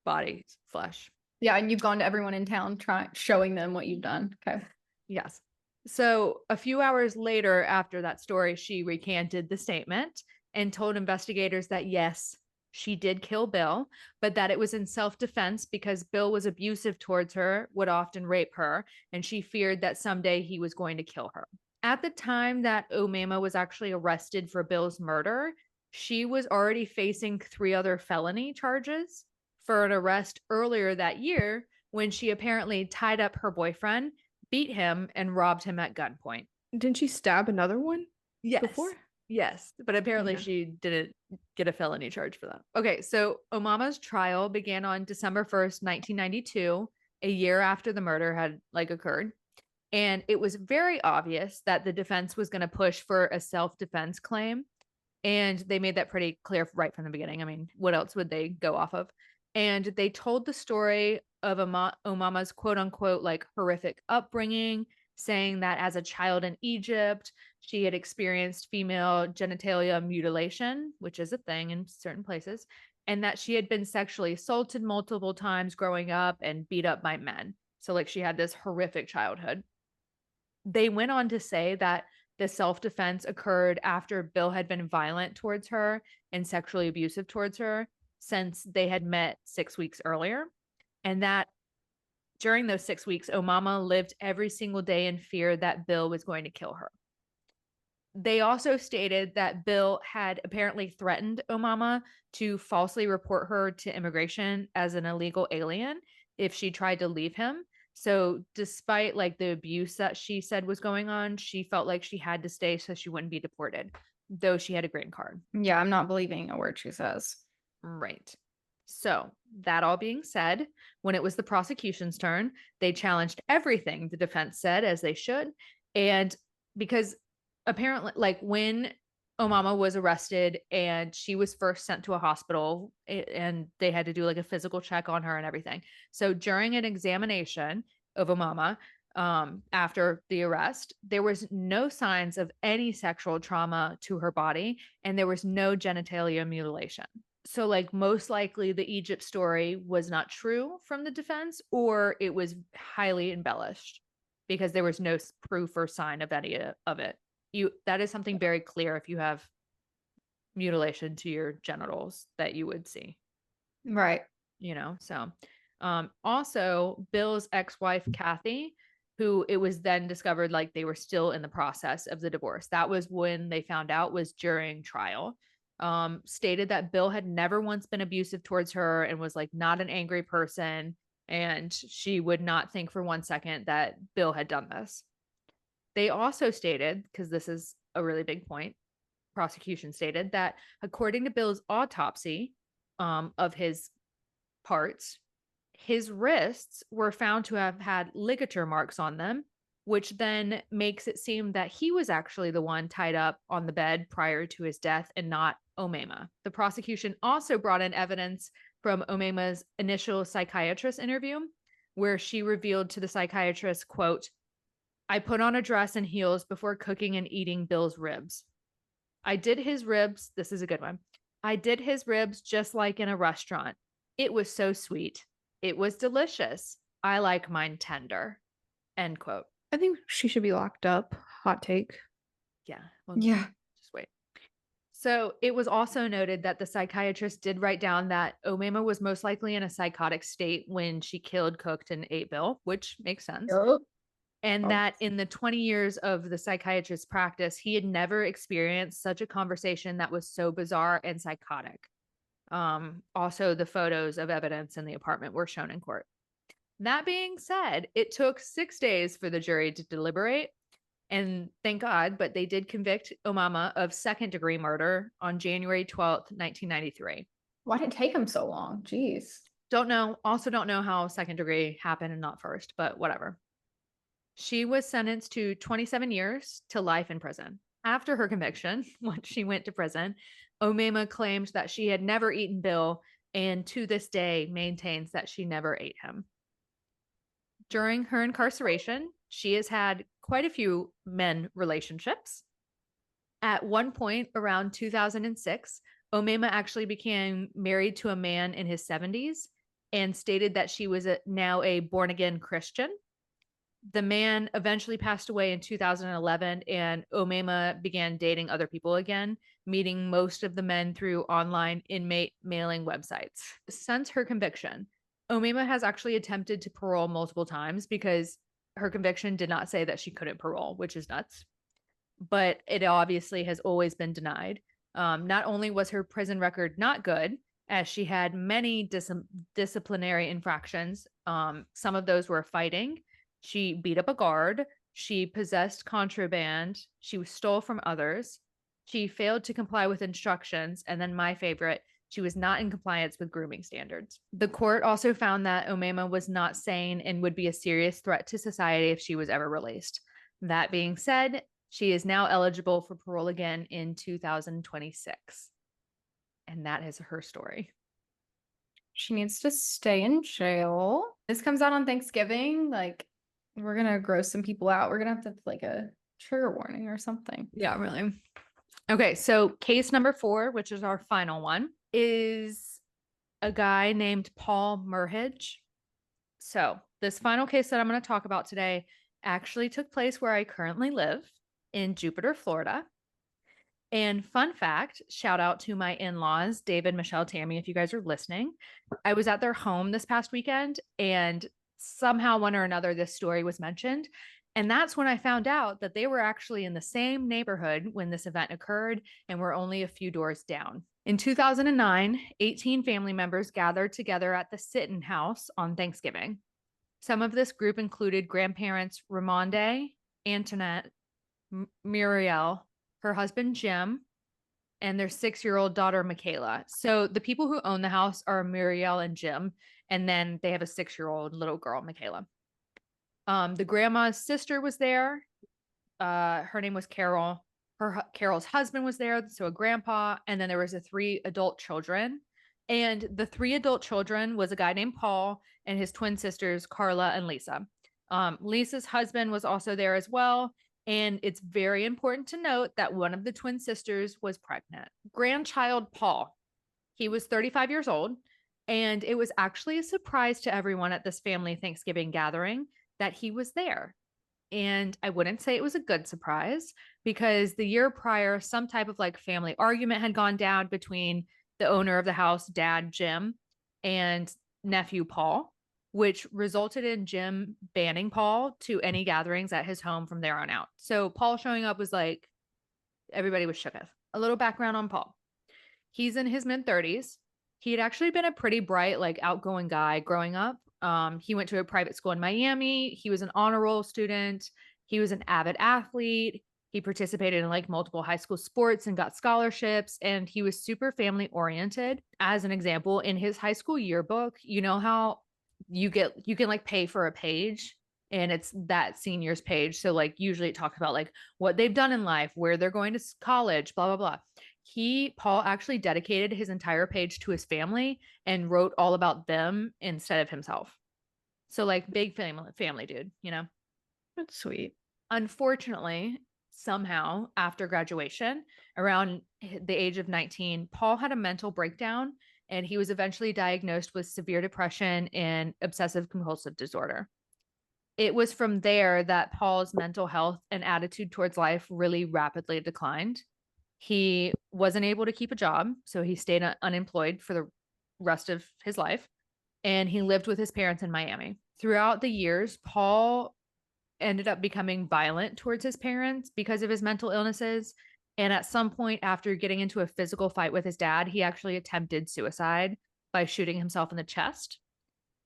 body flesh. Yeah, and you've gone to everyone in town showing them what you've done. Okay. Yes. So a few hours later, after that story, she recanted the statement and told investigators that yes, she did kill Bill, but that it was in self-defense because Bill was abusive towards her, would often rape her, and she feared that someday he was going to kill her. At the time that Omema was actually arrested for Bill's murder, she was already facing 3 other felony charges for an arrest earlier that year when she apparently tied up her boyfriend, beat him, and robbed him at gunpoint. Didn't she stab another one Yes. before? Yes, but apparently Yeah. she didn't get a felony charge for that. Okay, so Omama's trial began on December 1st, 1992, a year after the murder had occurred. And it was very obvious that the defense was going to push for a self-defense claim. And they made that pretty clear right from the beginning. I mean, what else would they go off of? And they told the story of Omama's quote unquote horrific upbringing, saying that as a child in Egypt, she had experienced female genitalia mutilation, which is a thing in certain places, and that she had been sexually assaulted multiple times growing up and beat up by men. So she had this horrific childhood. They went on to say that the self-defense occurred after Bill had been violent towards her and sexually abusive towards her since they had met 6 weeks earlier. And that during those 6 weeks, Omama lived every single day in fear that Bill was going to kill her. They also stated that Bill had apparently threatened Omama to falsely report her to immigration as an illegal alien if she tried to leave him. So despite the abuse that she said was going on, she felt like she had to stay so she wouldn't be deported, though she had a green card. Yeah, I'm not believing a word she says. Right. So that all being said, when it was the prosecution's turn, they challenged everything the defense said, as they should. And because apparently, when Omama was arrested and she was first sent to a hospital and they had to do a physical check on her and everything. So during an examination of Omama, after the arrest, there was no signs of any sexual trauma to her body, and there was no genitalia mutilation. So most likely the Egypt story was not true from the defense, or it was highly embellished because there was no proof or sign of any of it. That is something very clear if you have mutilation to your genitals that you would see. Right. So also Bill's ex-wife, Kathy, who it was then discovered they were still in the process of the divorce. That was when they found out, was during trial. Stated that Bill had never once been abusive towards her and was not an angry person. And she would not think for one second that Bill had done this. They also stated, because this is a really big point, prosecution stated that according to Bill's autopsy of his parts, his wrists were found to have had ligature marks on them, which then makes it seem that he was actually the one tied up on the bed prior to his death and not Omema. The prosecution also brought in evidence from Omema's initial psychiatrist interview, where she revealed to the psychiatrist, quote, "I put on a dress and heels before cooking and eating Bill's ribs. I did his ribs." This is a good one. "I did his ribs just like in a restaurant. It was so sweet. It was delicious. I like mine tender." End quote. I think she should be locked up. Hot take. Yeah. Well, Yeah. just wait. So it was also noted that the psychiatrist did write down that Omema was most likely in a psychotic state when she killed, cooked, and ate Bill, which makes sense. Yup. And Oh. that in the 20 years of the psychiatrist's practice, he had never experienced such a conversation that was so bizarre and psychotic. Also, the photos of evidence in the apartment were shown in court. That being said, it took 6 days for the jury to deliberate. And thank God, but they did convict Omama of second-degree murder on January 12th, 1993. Why did it take him so long? Jeez. Don't know. Also don't know how second degree happened and not first, but whatever. She was sentenced to 27 years to life in prison. After her conviction, once she went to prison, Omema claimed that she had never eaten Bill and to this day maintains that she never ate him. During her incarceration, she has had quite a few men relationships. At one point around 2006, Omema actually became married to a man in his 70s and stated that she was now a born-again Christian. The man eventually passed away in 2011, and Omema began dating other people again, meeting most of the men through online inmate mailing websites. Since her conviction, Omema has actually attempted to parole multiple times because her conviction did not say that she couldn't parole, which is nuts. But it obviously has always been denied. Not only was her prison record not good, as she had many disciplinary infractions, some of those were fighting. She beat up a guard. She possessed contraband. She stole from others. She failed to comply with instructions. And then my favorite, she was not in compliance with grooming standards. The court also found that Omema was not sane and would be a serious threat to society if she was ever released. That being said, she is now eligible for parole again in 2026. And that is her story. She needs to stay in jail. This comes out on Thanksgiving. Like, we're gonna gross some people out. We're gonna have to like a trigger warning or something. Yeah, really. Okay, so case number 4, which is our final one, is a guy named Paul Merhige. So this final case that I'm going to talk about today actually took place where I currently live in Jupiter, Florida. And fun fact, shout out to my in-laws, David, Michelle, Tammy, if you guys are listening. I was at their home this past weekend, and somehow, one or another, this story was mentioned. And that's when I found out that they were actually in the same neighborhood when this event occurred and were only a few doors down. In 2009, 18 family members gathered together at the Sitton House on Thanksgiving. Some of this group included grandparents Ramonde, Antoinette, Muriel, her husband Jim, and their 6-year-old daughter Michaela. So the people who own the house are Muriel and Jim, and then they have a 6-year-old little girl, Michaela. The grandma's sister was there. Her name was Carol. Carol's husband was there, so a grandpa, and then there was 3 adult children. And the 3 adult children was a guy named Paul and his twin sisters, Carla and Lisa. Lisa's husband was also there as well. And it's very important to note that one of the twin sisters was pregnant. Grandchild Paul, he was 35 years old. And it was actually a surprise to everyone at this family Thanksgiving gathering that he was there. And I wouldn't say it was a good surprise because the year prior, some type of like family argument had gone down between the owner of the house, Dad Jim, and nephew Paul, which resulted in Jim banning Paul to any gatherings at his home from there on out. So Paul showing up was like, everybody was shooketh. A little background on Paul. He's in his mid-30s. He had actually been a pretty bright, like outgoing guy growing up. He went to a private school in Miami. He was an honor roll student. He was an avid athlete. He participated in like multiple high school sports and got scholarships, and he was super family oriented. As an example, in his high school yearbook, you know how you can like pay for a page and it's that senior's page. So like usually it talks about like what they've done in life, where they're going to college, blah blah blah. Paul actually dedicated his entire page to his family and wrote all about them instead of himself. So like big family dude, you know. That's sweet. Unfortunately, somehow after graduation, around the age of 19, Paul had a mental breakdown and he was eventually diagnosed with severe depression and obsessive compulsive disorder. It was from there that Paul's mental health and attitude towards life really rapidly declined. He wasn't able to keep a job, so he stayed unemployed for the rest of his life, and he lived with his parents in Miami. Throughout the years, Paul ended up becoming violent towards his parents because of his mental illnesses. And at some point, after getting into a physical fight with his dad, he actually attempted suicide by shooting himself in the chest.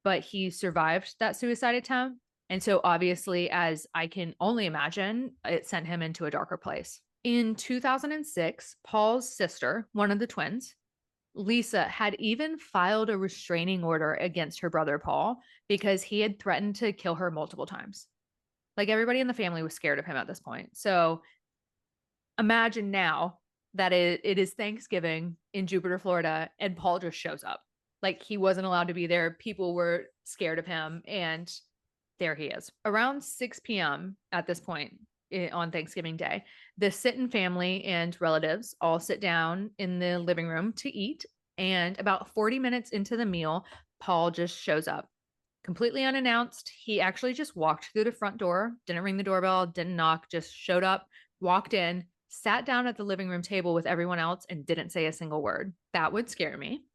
But he survived that suicide attempt. And so, obviously, as I can only imagine, it sent him into a darker place. In 2006, Paul's sister, one of the twins, Lisa, had even filed a restraining order against her brother Paul because he had threatened to kill her multiple times. Like everybody in the family was scared of him at this point. So imagine now that it is Thanksgiving in Jupiter, Florida, and Paul just shows up. Like he wasn't allowed to be there. People were scared of him, and there he is. Around 6 p.m. at this point on Thanksgiving Day, the Sitton family and relatives all sit down in the living room to eat. And about 40 minutes into the meal, Paul just shows up completely unannounced. He actually just walked through the front door, didn't ring the doorbell, didn't knock, just showed up, walked in, sat down at the living room table with everyone else, and didn't say a single word. That would scare me.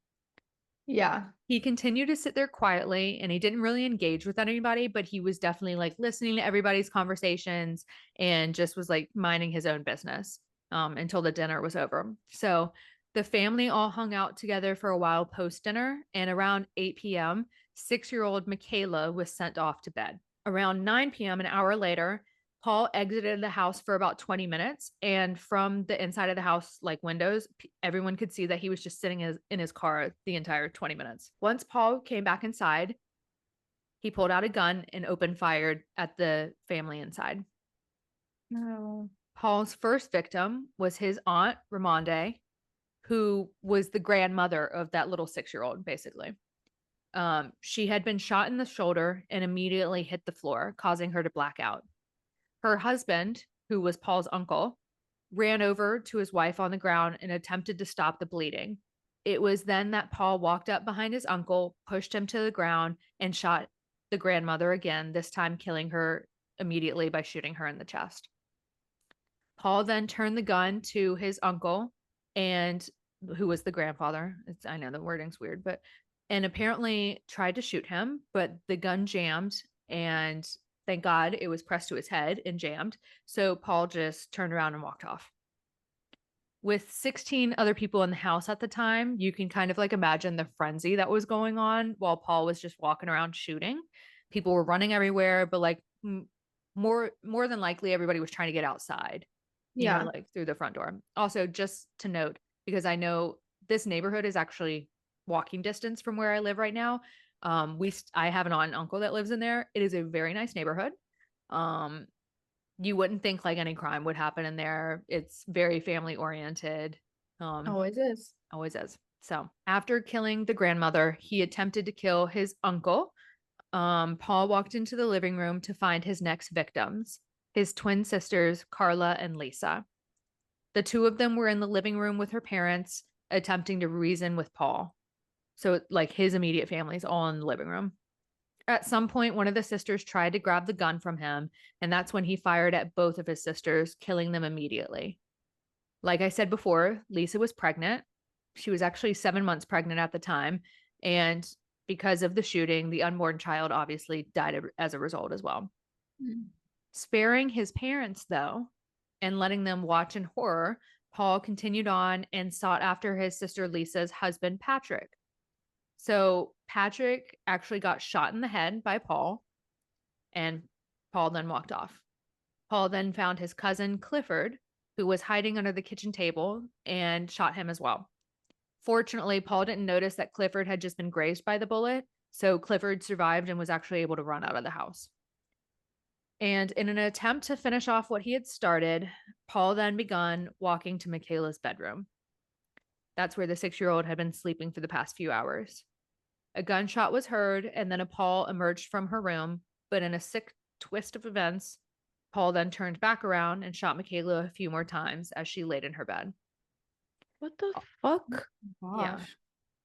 Yeah. He continued to sit there quietly and he didn't really engage with anybody, but he was definitely like listening to everybody's conversations and just was like minding his own business until the dinner was over. So the family all hung out together for a while post dinner, and around 8 p.m., 6-year-old Michaela was sent off to bed. Around 9 p.m., an hour later, Paul exited the house for about 20 minutes. And from the inside of the house, like windows, everyone could see that he was just sitting in his car the entire 20 minutes. Once Paul came back inside, he pulled out a gun and opened fire at the family inside. No. Paul's first victim was his aunt, Ramonde, who was the grandmother of that little 6-year-old, basically. She had been shot in the shoulder and immediately hit the floor, causing her to black out. Her husband, who was Paul's uncle, ran over to his wife on the ground and attempted to stop the bleeding. It was then that Paul walked up behind his uncle, pushed him to the ground, and shot the grandmother again, this time killing her immediately by shooting her in the chest. Paul then turned the gun to his uncle, and who was the grandfather. I know the wording's weird, but and apparently tried to shoot him, but the gun jammed, and thank God it was pressed to his head and jammed. So Paul just turned around and walked off. With 16 other people in the house at the time, you can kind of like imagine the frenzy that was going on while Paul was just walking around shooting. People were running everywhere, but like more than likely everybody was trying to get outside, Yeah. like through the front door. Also, just to note, because I know this neighborhood is actually walking distance from where I live right now. I have an aunt and uncle that lives in there. It is a very nice neighborhood. You wouldn't think like any crime would happen in there. It's very family oriented. Always is. Always is. So after killing the grandmother, he attempted to kill his uncle. Paul walked into the living room to find his next victims, his twin sisters, Carla and Lisa. The two of them were in the living room with her parents, attempting to reason with Paul. So like his immediate family's all in the living room. At some point, one of the sisters tried to grab the gun from him, and that's when he fired at both of his sisters, killing them immediately. Like I said before, Lisa was pregnant. She was actually 7 months pregnant at the time. And because of the shooting, the unborn child obviously died as a result as well. Mm. Sparing his parents, though, and letting them watch in horror, Paul continued on and sought after his sister Lisa's husband, Patrick. So Patrick actually got shot in the head by Paul, and Paul then walked off. Paul then found his cousin Clifford, who was hiding under the kitchen table, and shot him as well. Fortunately, Paul didn't notice that Clifford had just been grazed by the bullet, so Clifford survived and was actually able to run out of the house. And in an attempt to finish off what he had started, Paul then begun walking to Michaela's bedroom. That's where the 6-year-old had been sleeping for the past few hours. A gunshot was heard, and then Paul emerged from her room, but in a sick twist of events, Paul then turned back around and shot Michaela a few more times as she laid in her bed. What the fuck? Yeah. Gosh.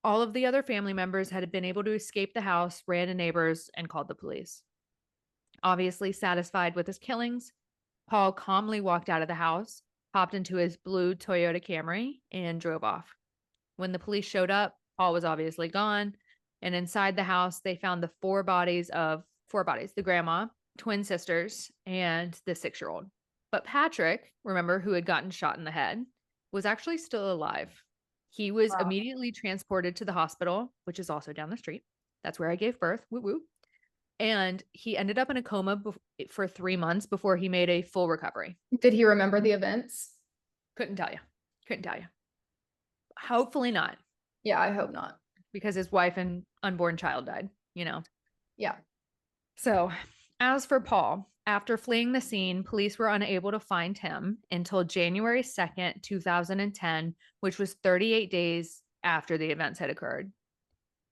All of the other family members had been able to escape the house, ran to neighbors, and called the police. Obviously satisfied with his killings, Paul calmly walked out of the house, hopped into his blue Toyota Camry, and drove off. When the police showed up, Paul was obviously gone, and inside the house, they found the four bodies, the grandma, twin sisters, and the 6-year-old. But Patrick, remember, who had gotten shot in the head, was actually still alive. He was Wow. immediately transported to the hospital, which is also down the street. That's where I gave birth. Woo woo. And he ended up in a coma for 3 months before he made a full recovery. Did he remember the events? Couldn't tell you. Couldn't tell you. Hopefully not, Yeah, I hope not. because his wife and unborn child died, Yeah. So, as for Paul, after fleeing the scene, police were unable to find him until January 2nd, 2010, which was 38 days after the events had occurred.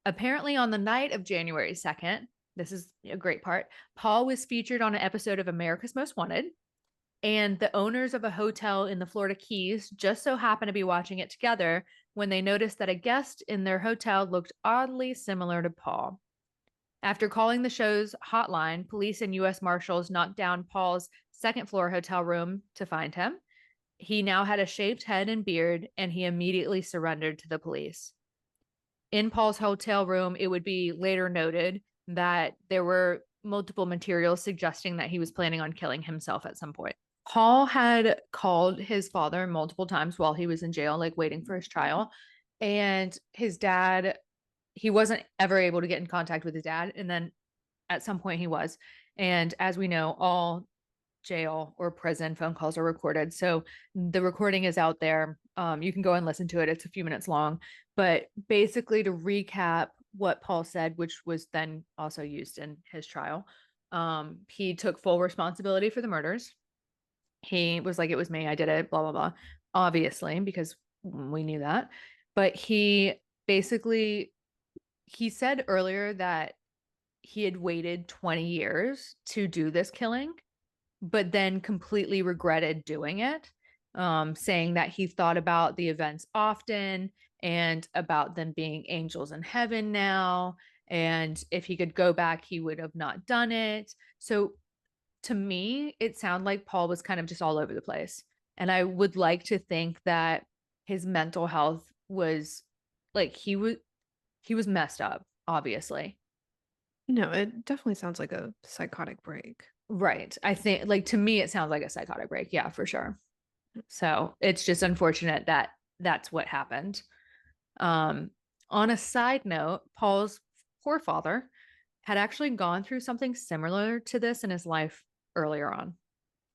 Apparently, on the night of January 2nd, this is a great part, Paul was featured on an episode of America's Most Wanted, and the owners of a hotel in the Florida Keys just so happened to be watching it together when they noticed that a guest in their hotel looked oddly similar to Paul. After calling the show's hotline, police and U.S. Marshals knocked down Paul's second-floor hotel room to find him. He now had a shaved head and beard, and he immediately surrendered to the police. In Paul's hotel room, it would be later noted that there were multiple materials suggesting that he was planning on killing himself at some point. Paul had called his father multiple times while he was in jail, like waiting for his trial. And his dad, he wasn't ever able to get in contact with his dad. And then at some point he was. And as we know, all jail or prison phone calls are recorded. So the recording is out there. You can go and listen to it. It's a few minutes long. But basically, to recap what Paul said, which was then also used in his trial, he took full responsibility for the murders. He was like, it was me, I did it, blah, blah, blah. Obviously, because we knew that. But he said earlier that he had waited 20 years to do this killing, but then completely regretted doing it, saying that he thought about the events often and about them being angels in heaven now. And if he could go back, he would have not done it. So to me, it sounded like Paul was kind of just all over the place. And I would like to think that his mental health was like he was messed up, obviously. No, it definitely sounds like a psychotic break. Right. I think, like, to me, it sounds like a psychotic break. Yeah, for sure. So it's just unfortunate that that's what happened. On a side note, Paul's poor father had actually gone through something similar to this in his life earlier on.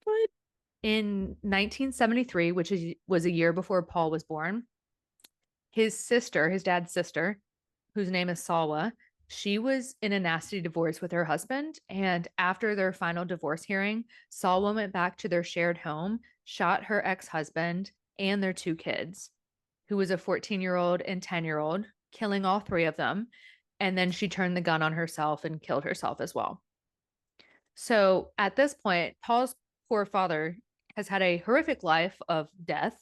What? In 1973, which was a year before Paul was born, his sister, his dad's sister, whose name is Salwa, she was in a nasty divorce with her husband. And after their final divorce hearing, Salwa went back to their shared home, shot her ex-husband and their 2 kids, who was a 14-year-old and 10-year-old, killing all 3 of them. And then she turned the gun on herself and killed herself as well. So at this point, Paul's poor father has had a horrific life of death.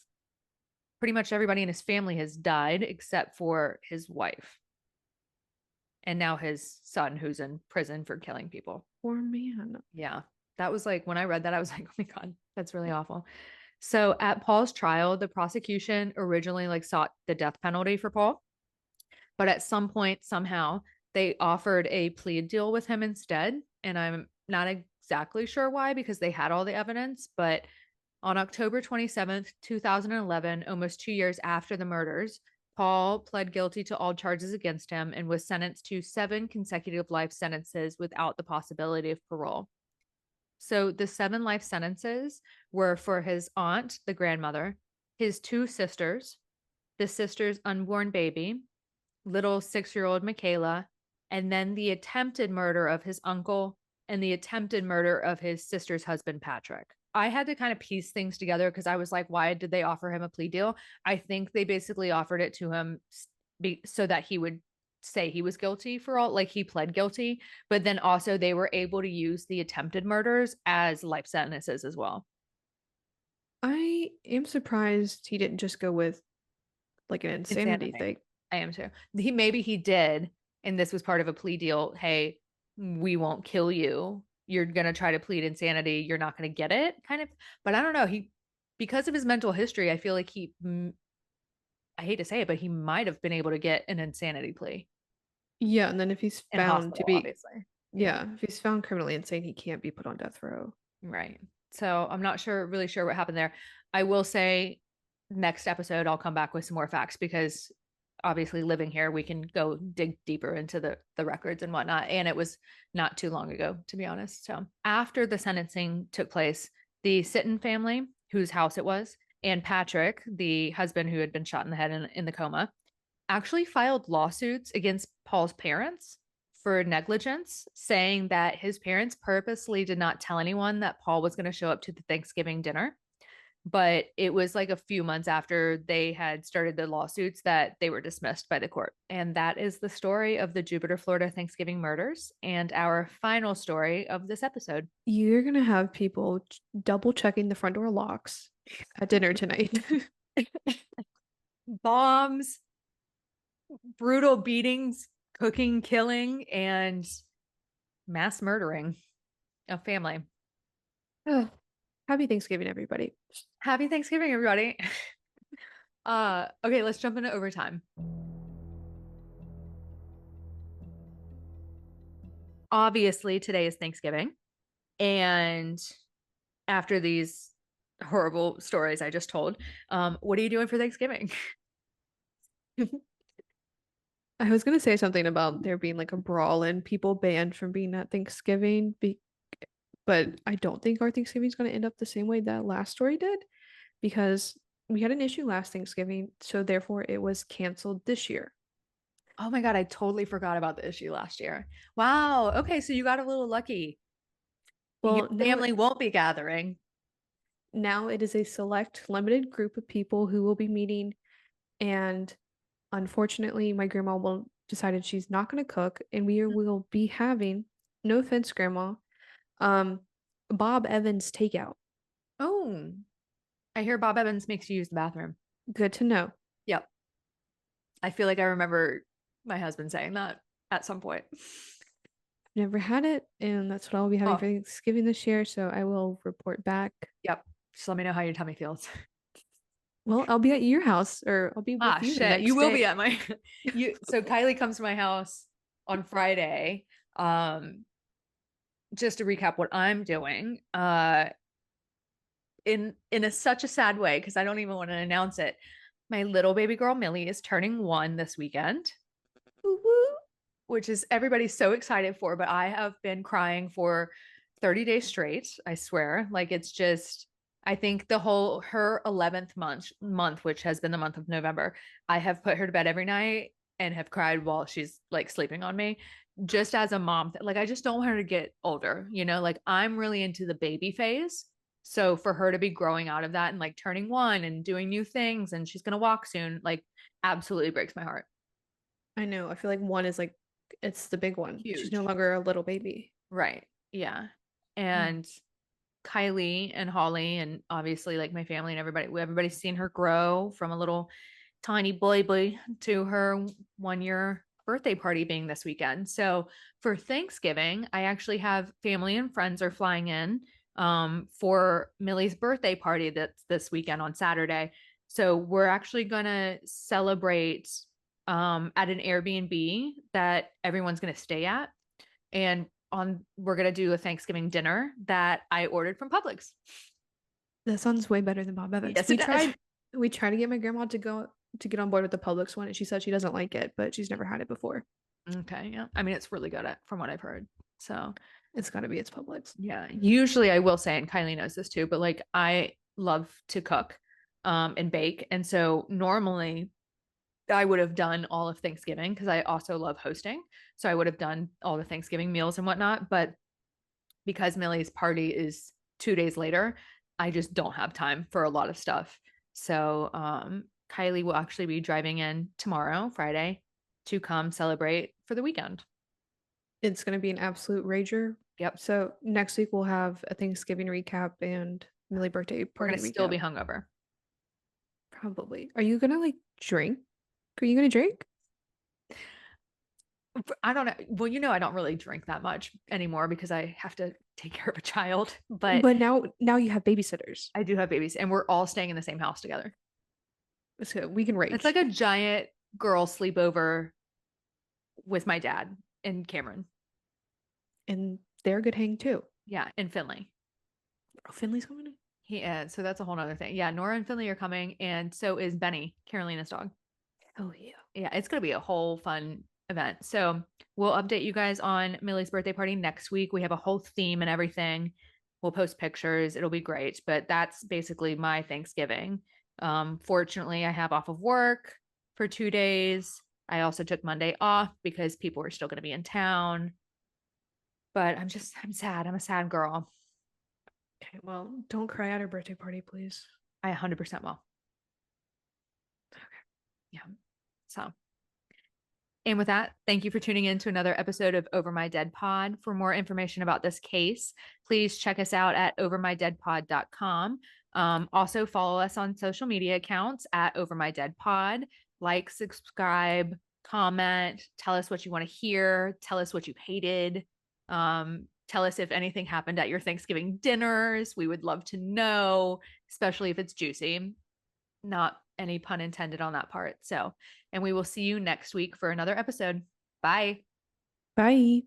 Pretty much everybody in his family has died except for his wife. And now his son, who's in prison for killing people. Poor man. Yeah. That was like, when I read that, I was like, oh my God, that's really awful. So at Paul's trial, the prosecution originally sought the death penalty for Paul. But at some point, somehow, they offered a plea deal with him instead. And I'm not exactly sure why, because they had all the evidence. But on October 27th, 2011, almost 2 years after the murders, Paul pled guilty to all charges against him and was sentenced to 7 consecutive life sentences without the possibility of parole. So the 7 life sentences were for his aunt, the grandmother, his 2 sisters, the sister's unborn baby, little 6-year-old Michaela, and then the attempted murder of his uncle and the attempted murder of his sister's husband, Patrick. I had to kind of piece things together because I was like, why did they offer him a plea deal? I think they basically offered it to him so that he would say he was guilty for all, like he pled guilty, but then also they were able to use the attempted murders as life sentences as well. I am surprised he didn't just go with like an insanity Insanity. thing. I am too. Maybe he did, and this was part of a plea deal. Hey, we won't kill you. You're gonna try to plead insanity. You're not gonna get it, kind of. But I don't know. Because of his mental history, I feel like I hate to say it, but he might have been able to get an insanity plea Yeah, and then if he's in found to hospital, be, obviously. yeah, if he's found criminally insane, he can't be put on death row. Right. So I'm not really sure what happened there. I will say next episode I'll come back with some more facts because obviously living here we can go dig deeper into the records and whatnot. And it was not too long ago, to be honest. So after the sentencing took place, the Sitton family, whose house it was, and Patrick, the husband who had been shot in the head in the coma, actually filed lawsuits against Paul's parents for negligence, saying that his parents purposely did not tell anyone that Paul was going to show up to the Thanksgiving dinner. But it was like a few months after they had started the lawsuits that they were dismissed by the court. And that is the story of the Jupiter, Florida Thanksgiving murders and our final story of this episode. You're gonna have people double checking the front door locks at dinner tonight. Bombs, brutal beatings, cooking, killing, and mass murdering of family. Oh, happy Thanksgiving, everybody. Happy Thanksgiving, everybody. Okay, let's jump into overtime. Obviously, today is Thanksgiving, and after these horrible stories I just told, what are you doing for Thanksgiving? I was gonna say something about there being like a brawl and people banned from being at Thanksgiving, but I don't think our Thanksgiving is gonna end up the same way that last story did because we had an issue last Thanksgiving, so therefore it was canceled this year. Oh my God, I totally forgot about the issue last year. Wow. Okay, so you got a little lucky. Your Well, family won't be gathering. now it is a select, limited group of people who will be meeting, and unfortunately, my grandma will decided she's not going to cook, and we will be having, no offense, grandma, um, Bob Evans takeout. Oh, I hear Bob Evans makes you use the bathroom. Good to know. Yep. I feel like I remember my husband saying that at some point. Never had it, and that's what I'll be having Oh, for Thanksgiving this year, so I will report back. yep. Just let me know how your tummy feels. Well, I'll be at your house, or I'll be Ah, with you the shit. You next will be day. at my so Kylie comes to my house on Friday. Just to recap what I'm doing. In such a sad way, because I don't even want to announce it. My little baby girl Millie is turning 1 this weekend, Woo-woo. which is everybody's so excited for, but I have been crying for 30 days straight, I swear. Like it's just I think the whole her 11th month, which has been the month of November, I have put her to bed every night and have cried while she's like sleeping on me. Just as a mom, like I just don't want her to get older, like I'm really into the baby phase. So for her to be growing out of that and like turning 1 and doing new things and she's gonna walk soon, like absolutely breaks my heart. I know. I feel like one is like it's the big one. She's no Huge. longer a little baby. Right. Yeah. Mm. And Kylie and Holly and obviously like my family and everybody's seen her grow from a little tiny boy to her 1 year birthday party being this weekend. So for Thanksgiving, I actually have family and friends are flying in for Millie's birthday party that's this weekend on Saturday. So we're actually gonna celebrate at an Airbnb that everyone's gonna stay at. And we're gonna do a Thanksgiving dinner that I ordered from Publix. That sounds way better than Bob Evans. Yes, it does. We tried to get my grandma to get on board with the Publix one, and she said she doesn't like it, but she's never had it before. Okay, yeah. I mean, it's really good from what I've heard. So It's gotta be its Publix. Yeah. Usually I will say, and Kylie knows this too, but like I love to cook and bake. And so normally I would have done all of Thanksgiving because I also love hosting. So I would have done all the Thanksgiving meals and whatnot. But because Millie's party is 2 days later, I just don't have time for a lot of stuff. So Kylie will actually be driving in tomorrow, Friday, to come celebrate for the weekend. It's gonna be an absolute rager. Yep. So next week we'll have a Thanksgiving recap and Millie birthday We're party gonna still recap. be hungover. Probably. Are you gonna like drink? Are you gonna drink? I don't know. Well, I don't really drink that much anymore because I have to take care of a child, but But now you have babysitters. I do have babies and we're all staying in the same house together. So we can rage. It's like a giant girl sleepover with my dad and Cameron. And they're a good hang too. Yeah, and Finley. Oh, Finley's coming in? So that's a whole nother thing. Yeah, Nora and Finley are coming, and so is Benny, Carolina's dog. Oh yeah. Yeah, it's gonna be a whole fun event. So we'll update you guys on Millie's birthday party next week. We have a whole theme and everything. We'll post pictures. It'll be great. But that's basically my Thanksgiving. Fortunately, I have off of work for 2 days. I also took Monday off because people were still gonna be in town. But I'm sad. I'm a sad girl. Okay, well, don't cry at her birthday party, please. I 100% will. Okay. Yeah. So, and with that, thank you for tuning in to another episode of Over My Dead Pod. For more information about this case, please check us out at overmydeadpod.com. Also, follow us on social media accounts at Over My Dead Pod. Like, subscribe, comment, tell us what you want to hear, tell us what you hated. Tell us if anything happened at your Thanksgiving dinners. We would love to know, especially if it's juicy. Not any pun intended on that part. So, and we will see you next week for another episode. Bye. Bye.